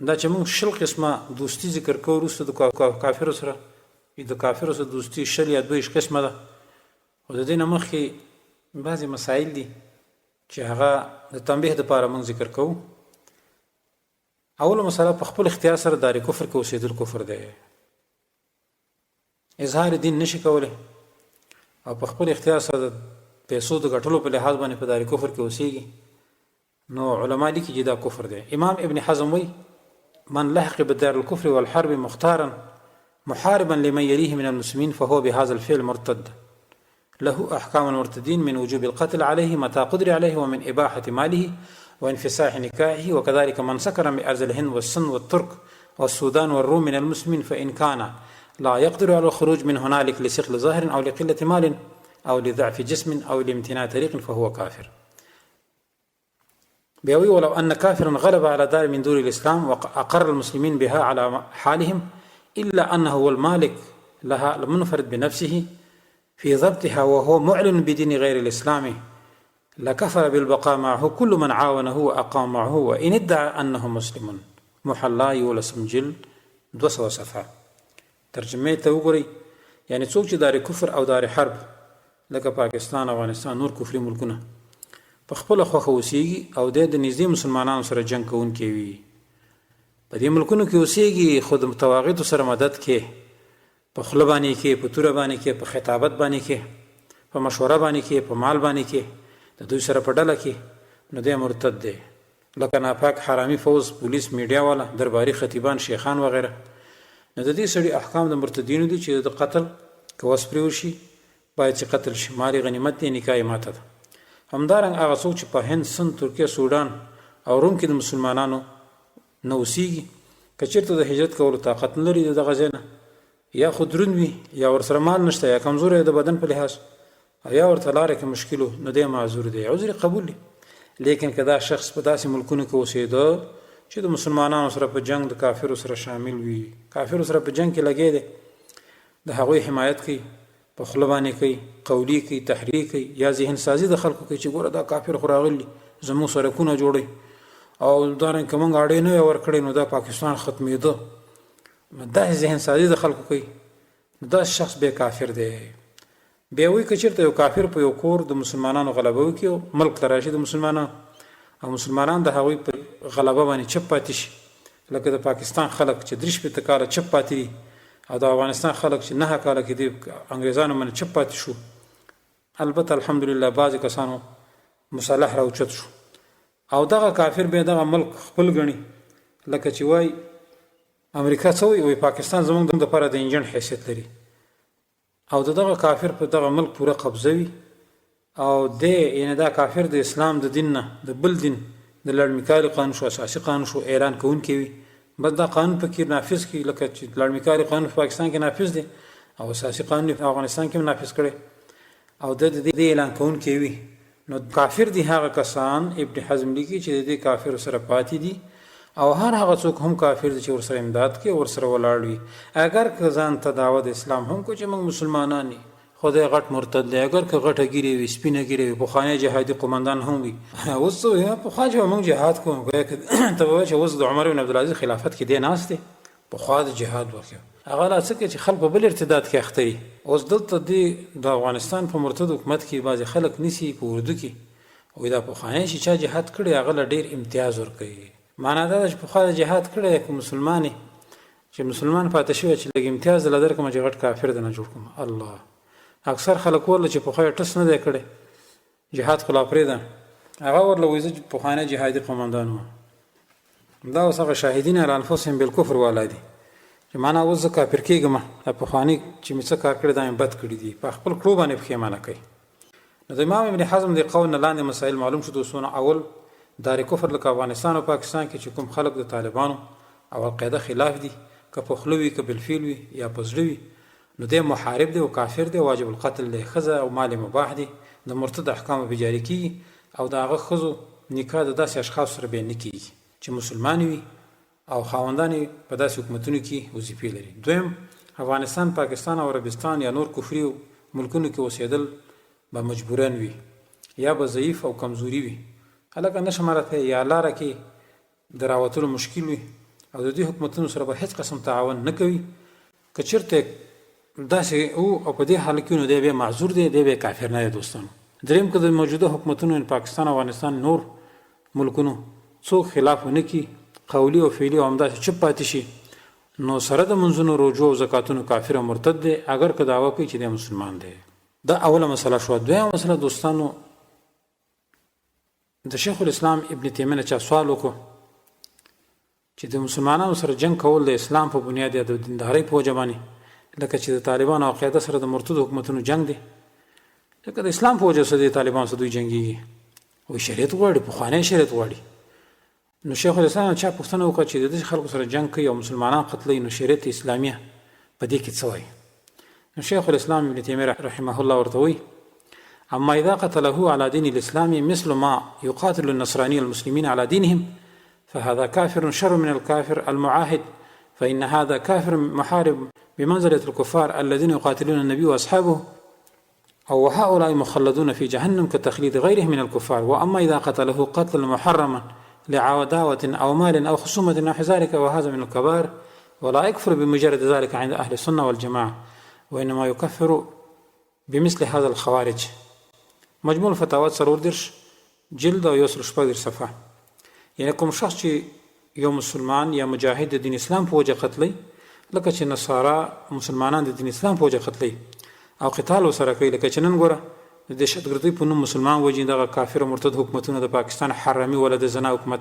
دا چې موږ شل قسمه دوستی ذکر کوو وروسته د کافرو سره، د کافرو سره دوستی شل یا 22 قسمه ده، او د دې نه مخکې بعضې مسایل دي چې هغه د تنبیه دپاره موږ ذکر کوو. اوله مسله په خپل اختیار سره دار کفر کې اوسېدل کفر دی. اظهار دین نشي کولی او په خپل اختیار سره د پیسو د ګټلو په لحاظ باندې په دار کفر کې اوسېږي، نو علما لیکي چې دا کفر دی. امام ابن حزم وایي: من لحق بدار الكفر والحرب مختارا محاربا لمن يليه من المسلمين فهو بهذا الفعل مرتد، له أحكام المرتدين من وجوب القتل عليه متى قدر عليه ومن إباحة ماله وانفساح نكاحه، وكذلك من سكر من أرض الهند والسن والترك والسودان والروم من المسلمين فإن كان لا يقدر على الخروج من هنالك لثقل ظاهر أو لقلة مال أو لضعف جسم أو لامتناع طريق فهو كافر. بيوي: ولو أن كافرا غلب على دار من دور الإسلام وأقر المسلمين بها على حالهم إلا أنه هو المالك لها المنفرد بنفسه في ضبطها وهو معلن بدين غير الإسلام لكفر بالبقاء معه كل من عاونه وأقام معه وإن ادعى أنه مسلم. محلا یولسم جلد 200 صفحه. ترجمه ته وګورئ. یعنی څوک چې دار کفر او دار حرب لکه پاکستان، افغانستان، نور کفري ملکونه په خپل خوښه اوسېږي او د نږدې مسلمانانو سره جنګ کوونکي وي، په دې ملکونو کې اوسېږي، خو د طواغیتو سره مدد کې، په خوله باندې کې، په توره باندې کې، په خطابت باندې کې، په مشوره باندې کې، په مال باندې کې، د دوی سره په ډله کې، نو دی مرتد دی. لکه ناپاک حرامي فوز، پولیس، میډیا والا، درباري خطیبان، شیخان وغیره. نو د دې سړي احکام د مرتدینو دي چې د قتل که وس پرې وشي باید چې قتل شي، مال غنیمت دی، نکاح یې ماته ده. همدارنګه هغه څوک چې په هند، سند، ترکیه، سودان او روم کې د مسلمانانو نه اوسېږي، که چېرته د هجرت کولو طاقت نه لري د دغه ځای نه، یا خو دروند وي یا ورسره مال نشته یا کمزوری د بدن په لحاظ، یا ورته لاره کې مشکل و، نو دی معذور دی، عذر قبول دی. لیکن که دا شخص په داسې ملکونو کې اوسېده چې د مسلمانانو سره په جنگ د کافرو سره شامل وي، کافرو سره په جنگ کې لګی دی، د هغوی حمایت کوي، په خوله باندې کوي، قولي کوي، تحریری کوي، یا ذهن سازي د خلکو کوي چې ګوره دا کافر خو راغلي زموږ سړکونه جوړوي او دارنګه که موږ اړې نه وی ورکړې نو دا پاکستان ختمېده، داسې ذهن سازي د خلکو کوي، نو دا شخص بیا کافر دی. بیا وایي که چېرته یو کافر په یو کور د مسلمانانو غلبه وکړي او ملک ته راشي د مسلمانانو او مسلمانان د هغوی په غلبه باندې چپ پاتې شي، لکه د پاکستان خلک چې 30 کاله چپ پاتې دي او د افغانستان خلک چې 9 کاله کې دي انګریزانو باندې چپ پاتې شو. البته الحمدلله بعضې کسانو مصالح راوچت شو او دغه کافر بیا دغه ملک خپل ګڼي، لکه چې وایي امریکا څه وایي پاکستان زموږ دپاره د انجن حیثیت لري او دغه کافر په دغه ملک پوره قبضه وي او یعنی دا کافر د اسلام د دین نه د بل دین د لړمکاري قانون شو، اساسي قانون شو، اعلان کوونکی وي، بس دا قانون پکې نافذ کړي، لکه چې لړمکاري قانون په پاکستان کې نافذ دی او اساسي قانون په افغانستان کې نافذ کړي او د دې اعلان کوونکی وي. نو کافر دي هغه کسان، ابن حزم لیکي چې د دې کافر سره پاتې دي او هر هغه څوک هم کافر دي چې ورسره امداد کوي، ورسره ولاړ وي، اگر که ځان ته دعوت اسلام هم کو چې موږ مسلمانان یو، خدای غټ مرتد دی، اگر که غټه ګیرې وي، سپینه ګیرې وي، پخوانی جهادي قمندان هم وي، اوس پخوا چې موږ جهاد کوو ته به وایي چې اوس د عمر بن عبدالعزیز خلافت کې دی ناست دی، پخوا د جهاد وکړ هغه لا څه کوي چې خلک په بل ارتداد کې اخته وي. اوس دلته د افغانستان په مرتد حکومت کې بعضې خلک نیسي په اردو کې وایي دا پخوانی چې چا جهاد کړی هغه له ډېر امتیاز ورکوي. معنا دا ده چې پخوا د جهاد کړی که مسلمان چې مسلمان پاتې شوی چې لږ امتیاز دله درکړم چې غټ کافر دی نه جوړ کړم. الله اکثر خلک ورله چې پخوا یې ټس نه دی کړی جهاد خو لا پرېږده هغه ورله وایي زه پخوانی جهادي قمندان وم. دا اوس هغه شاهدین علی انفسهم بالکفر والا دي چې معنا اوس زه کافر کېږم، دا پخواني چې مې څه کار کړی دا مې بد کړي دي، په خپل کړو باندې پښیمانه کوي. نو د امام ابن حزم د قول نه لاندې مسایل معلوم شو. دوستونه اول دار کفر لکه افغانستان او پاکستان کې چې کوم خلک د طالبانو او القاعده خلاف دي، که په خوله وي که بالفعل وي یا په زړه وي، نو دی محارب دی او کافر دی، واجب القتل دی، ښځه او مال مباح دی، د مرتد احکام به جاري کېږي او د هغه ښځو نکاح د داسې اشخاصو سره بیا نه کېږي چې مسلمان وي او خاوندان په داسې حکومتونو کې وظیفې لري. دویم افغانستان، پاکستان او عربستان یا نور کفري ملکونو کې اوسېدل به مجبورن وي یا به ضعیف او کمزوري وي، هلکه نشه مرته یا لاره کې د راوتلو مشکل وي او د دې حکومتونو سره به هیڅ قسم تعاون نه کوي. که چېرته داسې او په دې حال کې نو دی بیا معذور دی، دی بیا کافر نه دی. دوستانو دریم که د موجوده حکومتونو پاکستان او افغانستان نور ملکونو څوک خلاف ونه کړي، قولي او فعلي او همداسې چپ پاتې شي، نو سره د منځونو روژو او زکاتونو کافر او مرتد دی، اگر که دعوه کوي چې دی مسلمان دی. دا اوله مسله شوه. دویمه مسله دوستانو د شیخ الاسلام ابن تیمیه نه چا سوال وکړو چې د مسلمانانو سره جنگ کول د اسلام په بنیاد یا د دیندارۍ په وجه باندې، لکه چې د طالبانو او قاعده سره د مرتدو حکومتونو جنگ دی، لکه د اسلام په وجه سره د طالبانو سره دوی جنګېږي، وایي شریعت غواړي، پخوانی شریعت غواړي. نو شیخ الاسلام چا پوښتنه وکړه چې د دې خلکو سره جنگ کوي او مسلمانان قتلوي، نو شریعت اسلامیه په دې کې څه وایي؟ نو شیخ الاسلام ابن تیمیه رحمه الله ورته وایي اما اذا قتله على دين الاسلام مثل ما يقاتل النصراني المسلمين على دينهم فهذا كافر شر من الكافر المعاهد، فإن هذا كافر محارب بمنزلة الكفار الذين يقاتلون النبي وأصحابه، أو هؤلاء مخلدون في جهنم كتخليد غيره من الكفار. وأما إذا قتله قتل محرما لعداوة أو مال أو خصومة نحو ذلك وهذا من الكبائر ولا يكفر بمجرد ذلك عند أهل السنة والجماعة، وإنما يكفر بمثل هذا الخوارج. مجموع الفتاوات سرور درش جلد او یوسر شپږ صفحه. یعنی کوم شخص چې یو مسلمان یا مجاهد د دین اسلام په وجه قتلی، لکه چې نصارا مسلمانان د دین اسلام په وجه قتلی او قتال وسره کوي، لکه چې نن ګوره د دهشتګردۍ په نوم مسلمان وجي دغه کافر او مرتد حکومتونه د پاکستان حرامي ولا د زنا حکومت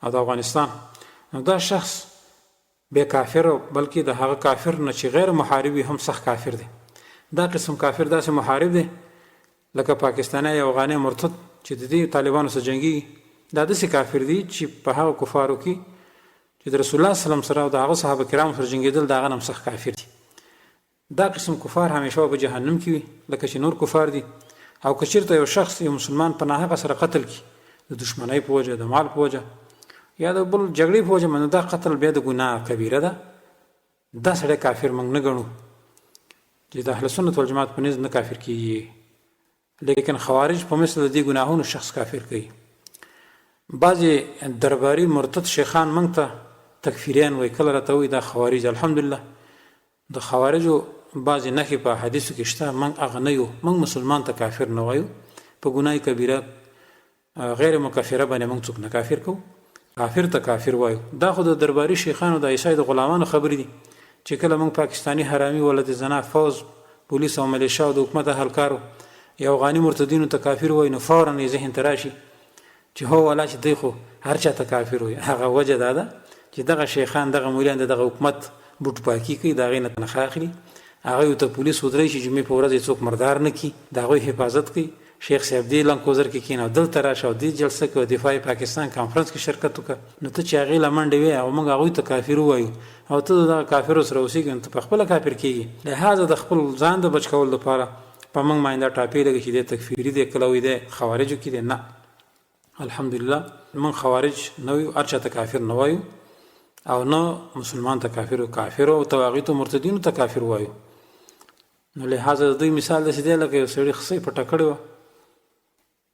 او د افغانستان، نو دا شخص به کافر بلکې د هغه کافر نه چې غیر محاربي هم سخت کافر دی. دا قسم کافر داسې محارب دی لکه پاکستانی یا افغاني مرتد چې د دې طالبانو سره جنګي، دا داسې کافر دي چې په هغه کفارو کې چې د رسول الله صلی الله علیه وسلم سره او د هغه صحابه کرام سره جنګېدل، دا هغه هم سخت کافر دي. دا قسم کفار همیشه په جهنم کې وي لکه چې نور کفار دي. او که چېرته یو شخص یو مسلمان په ناحقه سره قتل کړي د دشمنۍ په وجه، د مال په وجه یا د بل جګړې په وجه، نو دا قتل بیا د ګناه کبیره ده. دا سړی کافر موږ نه ګڼو چې د اهل سنت والجماعت په نزد نه کافر کیږي، لیکن خوارج په مثل دې ګناهونو شخص کافر کوي. بعضې درباري مرتد شیخان موږ ته تکفیریان وایي، کله راته وایي دا خوارج. الحمدلله د خوارجو بعضې نښې په حدیثو کې شته، موږ هغه نه یو. موږ مسلمان ته کافر نه وایو، په ګناه کبیره غیر مکفره باندې موږ څوک نه کافر کوو، کافر ته کافر وایو. دا خو د درباري شیخانو د عیسی د غلامانو خبرې دي چې کله موږ پاکستانی حرامي ولد زنا فوز پولیس او ملیشا او د حکومت اهلکارو یا افغاني مرتدینو ته کافر وایي، نو فورا یې ذهن ته راشي چې هو والا چې دی خو هر چا ته کافر وایي. هغه وجه دا ده چې دغه شیخان دغه مولیان دغه حکومت بوټ پاکي کوي، د هغې نه تنخواه اخلي، هغوی ته پولیس ودرئ چې جمعې په ورځ یې څوک مردار نه کړي، د هغوی حفاظت کوي. شیخ صاحب دې لنکوزر کې کښېنه او دلته راشه او دې جلسه کې او دفاع پاکستان کانفرنس کې شرکت وکړه، نو ته چې هغې له منډې وې او موږ هغوی ته کافر ووایو او ته دغه کافرو سره اوسېږې، نو ته پخپله کافر کېږي. لهذا د خپل ځان د بچ کولو لپاره په موږ باندې دا ټاپې لګي چې دی تکفیري دی، کله وایي دی خوارجو کې دی. نه، الحمدلله موږ خوارج نه وایو، هر چا ته کافر نه وایو او نه مسلمان ته کافر، کافر او طواغیتو مرتدینو ته کافر وایو. نو لهذا د دوی مثال داسې دی لکه یو سړي خسۍ پټه کړې وه،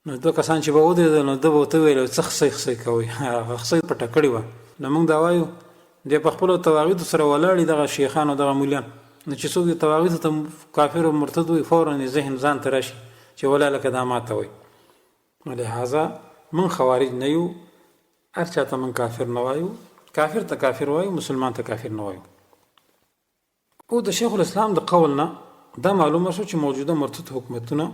نو دوه کسان چې به ودرېدل نو ده به ورته وویل څه خسۍ کوئ، هغه خسۍ پټه کړې وه. نو موږ دا وایو دی په خپلو طواغیتو سره ولاړ دغه شیخان او دغه مولیان، نو چې څوک طواغیتو ته کافر او مرتد وایي فورا یې ذهن ځان ته راشي چې ولا لکه دا ماته وایي. نو لهذا موږ خوارج نه یو، هر چا ته موږ کافر نه وایو، کافر ته کافر وایو، مسلمان ته کافر نه وایو. او د شیخ الاسلام د قول نه دا معلومه شو چې موجوده مرتد حکومتونه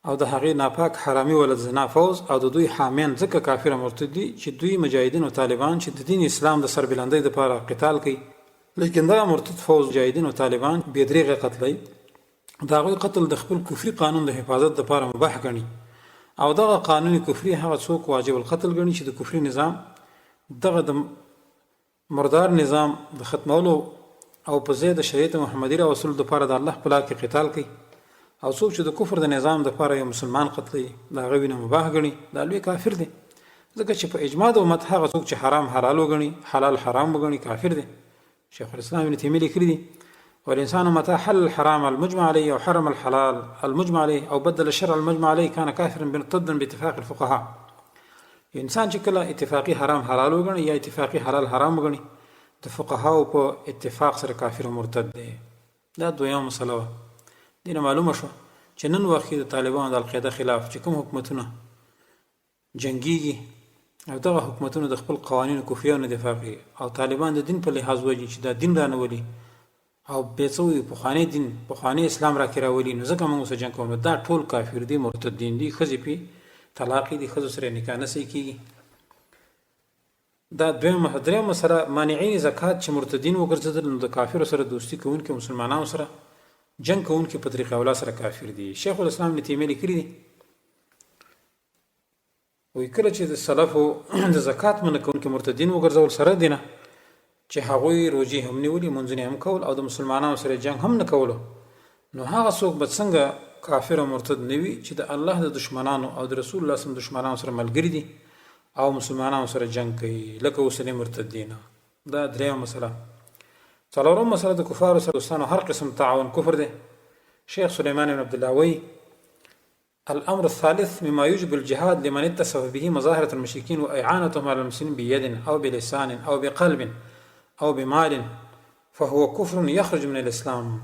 او د هغې ناپاک حرامي ولد زنا فوز او د دوی حامیان ځکه کافر مرتد دي چې دوی مجاهدین او طالبان چې د دین اسلام د سربلندۍ دپاره قتال کوي، لیکن دغه مرتد فوز مجاهدین او طالبان بې دریغه قتلوي. د هغوی قتل د خپل کفري قانون د حفاظت دپاره مباح ګڼي او دغه قانون کفري هغه څوک واجب القتل ګڼي چې د کفري نظام دغه د مردار نظام د ختمولو او په ځای د شریعت محمدي راوستلو دپاره د الله په لار کې قتال کوي. او څوک چې د کفر د نظام دپاره یو مسلمان قتلوي د هغه وینه مباح ګڼي، دا لوی کافر دی. ځکه چې په اجماع د امت هغه څوک چې حرام حلال وګڼي، حلال حرام وګڼي، کافر دی. شیخ الاسلام ابن تیمیه لیکلي دي والانسان متى حل الحرام المجمع عليه او حرم الحلال المجمع عليه او بدل الشرع المجمع عليه كان كافرا مرتدا باتفاق الفقهاء. انسان چې کله اتفاقی حرام حلال وګڼي یا اتفاقی حلال حرام وګڼي، د فقهاو په اتفاق سره کافر مرتد دی. دا دویمه مسله وه. دینه معلومه شو چې نن وخت کې د طالبانو د القاعده خلاف چې کوم حکومتونه جنګیږي او دغه حکومتونه د خپل قوانینو کفریانو دفاع کوي او طالبان د دین په لحاظ وایي چې دا دین رانولي او بیا څه وایي پخوانی دین پخوانی اسلام راکې راولي، نو ځکه موږ ورسره جنګ کوو. دا ټول کافر دي، مرتدین دي، ښځې پې طلاقې دي، ښځو سره نکاح نه صحیح کېږي. دا درېیمه سره مانعین زکات چې مرتدین وګرځېدل، نو د کافرو سره دوستي کوونکي مسلمانانو سره جنگ کوونکي په طریقه اوله سره کافر دي. شیخ الاسلام ابن تیمیه لیکلي دي وایي کله چې د سلفو د زکات منع کوونکي مرتدین وګرځول سره دی نه چې هغوی روژې هم نیولي، منځونه هم کول او د مسلمانانو سره جنگ هم نه کولو، نو هغه څوک به څنګه کافر او مرتد نه وي چې د الله د دشمنانو او د رسول الله صلی الله علیه وسلم دشمنانو سره ملګري دي او مسلمانانو سره جنگ کوي لکه اوسني مرتدین. دا درېیمه مسله. څلورم مسله د کفارو سره دوستانو هر قسم تعاون کفر دی. شیخ سلیمان بن عبد الله وایي الامر الثالث مما يوجب الجهاد لمن اتصف به مظاهرة المشركين واعانتهم على المسلمين بيد او بلسان او بقلب او بمال فهو كفر يخرج من الاسلام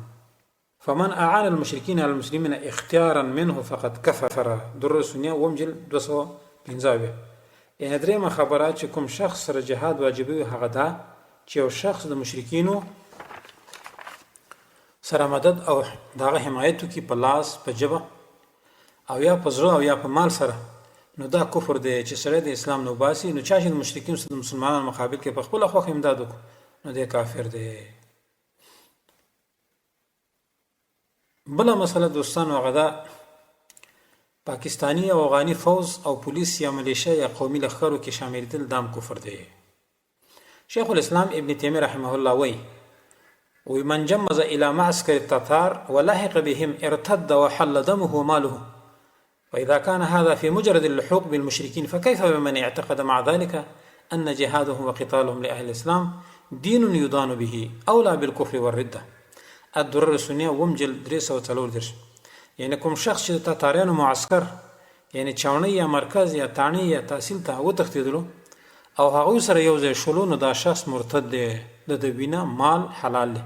فمن اعان المشركين على المسلمين اختيارا منه فقد كفر. در سنیه ومجل 215. یعنې درېیمه خبره چې کوم شخص سره جهاد واجبوي هغه دا چې یو شخص د مشرکینو سره مدد او دغه حمایت وکړي په لاس، په ژبه او یا په زړه او یا په مال سره، نو دا کفر دی چې سړی د اسلام نه وباسي. نو چا چې د مشرکینو سره د مسلمانانو مقابل کې په خپله خوښه امداد وکړو، نو دی کافر دی. بله مسله دوستانو هغه ده پاکستانی او افغاني فوز او پولیس یا ملیشه یا قومي لښکرو کې شاملېدل دام کفر دی. شیخ الاسلام ابن تیمیه رحمه الله وی من جمز الى معسكر التتار ولحق بهم ارتد وحل دمه وماله، فإذا كان هذا في مجرد اللحوق بالمشركين فكيف بمن اعتقد مع ذلك أن جهادهم وقتالهم لأهل الإسلام دين يدان به أولى بالكفر والردة. الدرر السنية ومجل 334. یعنی کوم شخص چې د تاتاریانو معسکر یعنی چاونی یا مرکز یا تانی یا تحصیل ته وتښتېدلو او هغوی سره یو ځای شولو، نو دا شخص مرتد دی، د وینا مال حلال دی.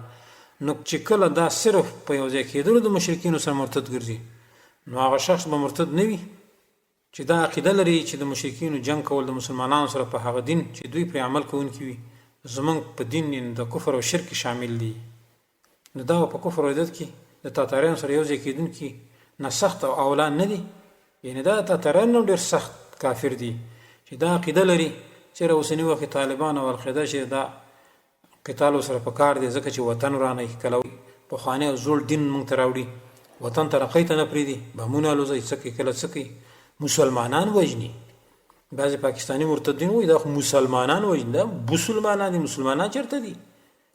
نو چې کله دا صرف په یو ځای کېدلو د مشرکینو سره مرتد ګرځي، نو هغه شخص به مرتد نه وي چې دا عقیده لري چې د مشرکینو جنگ کول د مسلمانانو سره په هغه دین چې دوی پرې عمل کوونکي وي زمونږ په دین د کفر او شرک شامل دي. نو دا په کفر او بدعت کې د تاتاریانو سره یو ځای کېدونکي نه سخت او اولا نه دي. یعنی دا تاتاریان ډېر سخت کافر دي چې دا عقیده لري چې اوسني وخت طالبان او القاعده چې دا قتال سره په کار دي ځکه چې وطن ورانه کله پخوانی او زوړ دین مونږ ته راوړي، وطن ته رقیت نه پرېږدي، بمونه الوځي، څه کوي کله څه کوي، مسلمانان وژني. بعضې پاکستاني مرتدین وایي دا خو مسلمانان وژني، دا بوسلمانان دي. مسلمانان چېرته دي؟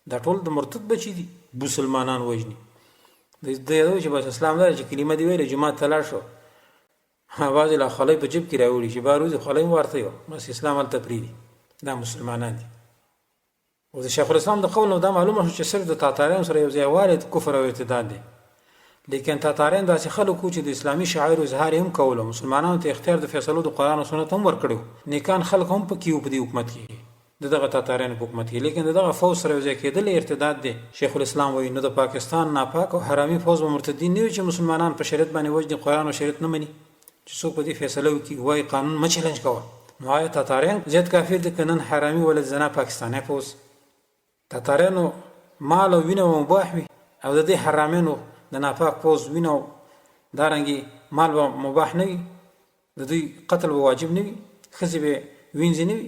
دا ټول د مرتد بچي دي، مسلمانان وژني. د یادوي چې بس اسلام دا چې کلمه دی ویلې جماعت ته لاړ شو، بعضې لا خولۍ په جیب کې راوړي چې بار وځي خولۍ ورته یو بس اسلام هلته پرېږدي، دا مسلمانان دي. او د شیخ الاسلام د قول نو دا معلومه شو چې صرف د تاتاریانو سره یو ځای والی کفر او ارتداد دی. لیکن تاتاریان داسې خلک وو چې د اسلامي شعایرو اظهار هم کولو، مسلمانانو ته اختیار د فیصلو د قرآن او سنت هم ورکړی، نیکان خلک هم پکې وو په دې حکومت کې، د دغه تاتاریانو په حکومت کې. لیکن د دغه فوج سره یو ځای کېدل ارتداد دی. شیخ الاسلام وایي نو د پاکستان ناپاک او حرامي فوج به مرتدین نه وي چې مسلمانان په شریعت باندې وژني، قرآن او شریعت نه مني، چې څوک په دې فیصله وکړي وایي قانون مه چیلنج کوه. نو آیا تاتاریان زیات کافر دي که نن حرامي ولد زنا پاکستانی فوج؟ تاتاریانو مال او وینه مباح وي او د دې حرامینو د ناپاک فوج وینه دارنګې مال به مباح نه وي، د دوی قتل به واجب نه وي، ښځې به وینځې نه وي،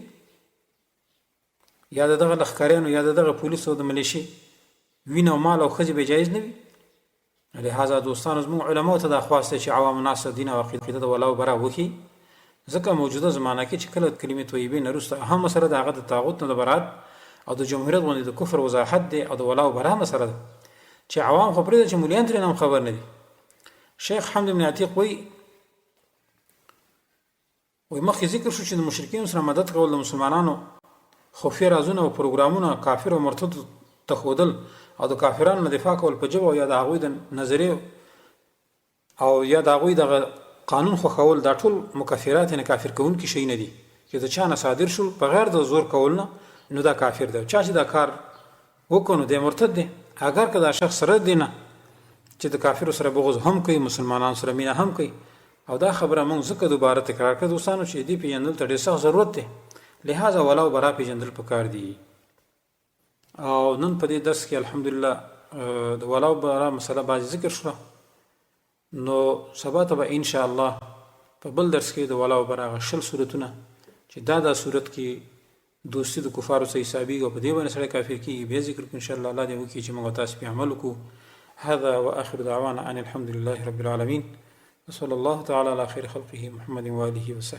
یا د دغه لښکریانو یا د دغه پولیسو د ملیشې وینه او مال او ښځې به جایز نه وي. لهذا دوستانو زموږ علماو ته دا خواست دی چې عوام الناس دین او عقیده د ولا او برا وکړي، ځکه موجوده زمانه کې چې کله کلمې طیبې نه وروسته اهم مسله د هغه د طاغوت نه د برات او د جمهوریت باندې د کفر وضاحت دی او د ولا او برا مسله ده چې عوام خو پرېږده چې مولیان ترې هم خبر نه دي. شیخ حمد بن عتیق وایي مخکې ذکر شو چې د مشرکینو سره مدد کول د مسلمانانو خفیه رازونه او پروګرامونه کافر او مرتد ته ښودل او د کافرانو نه دفاع کول په ژبه یا د هغوی د نظریې او یا د هغوی دغه قانون خوښول، دا ټول مکفرات یعنې کافر کوونکي شی نه دي چې د چا نه صادر شول بغیر د زور کول نه، نو دا کافر دی. چا چې دا کار وکړو نو دی مرتد دی. اگر که دا شخص سره دی نه چې د کافرو سره بغض هم کوي، مسلمانانو سره مینه هم کوي، او دا خبره موږ ځکه دوباره تکرار کړه دوستانو چې دې پېژندل ته ډېر سخت ضرورت دی. لهذا ولا او برا پېژندل پکار دي. او نن په دې درس کې الحمدلله د ولا او برا مسله بعضې ذکر شوه، نو سبا ته به انشاءالله په بل درس کې د ولا او برا هغه 20 صورتونه چې دا صورت کې دوستي د کفارو سره حسابېږي او په دې باندې سړی کافر کېږي بیا ذکر کړو انشاءالله. الله دې وکړي چې موږ تاسو پې عمل وکړو. هذا واخر دعوانا ان الحمد لله رب العالمين وصلى الله تعالى على خير خلقه محمد وآله وصحبه.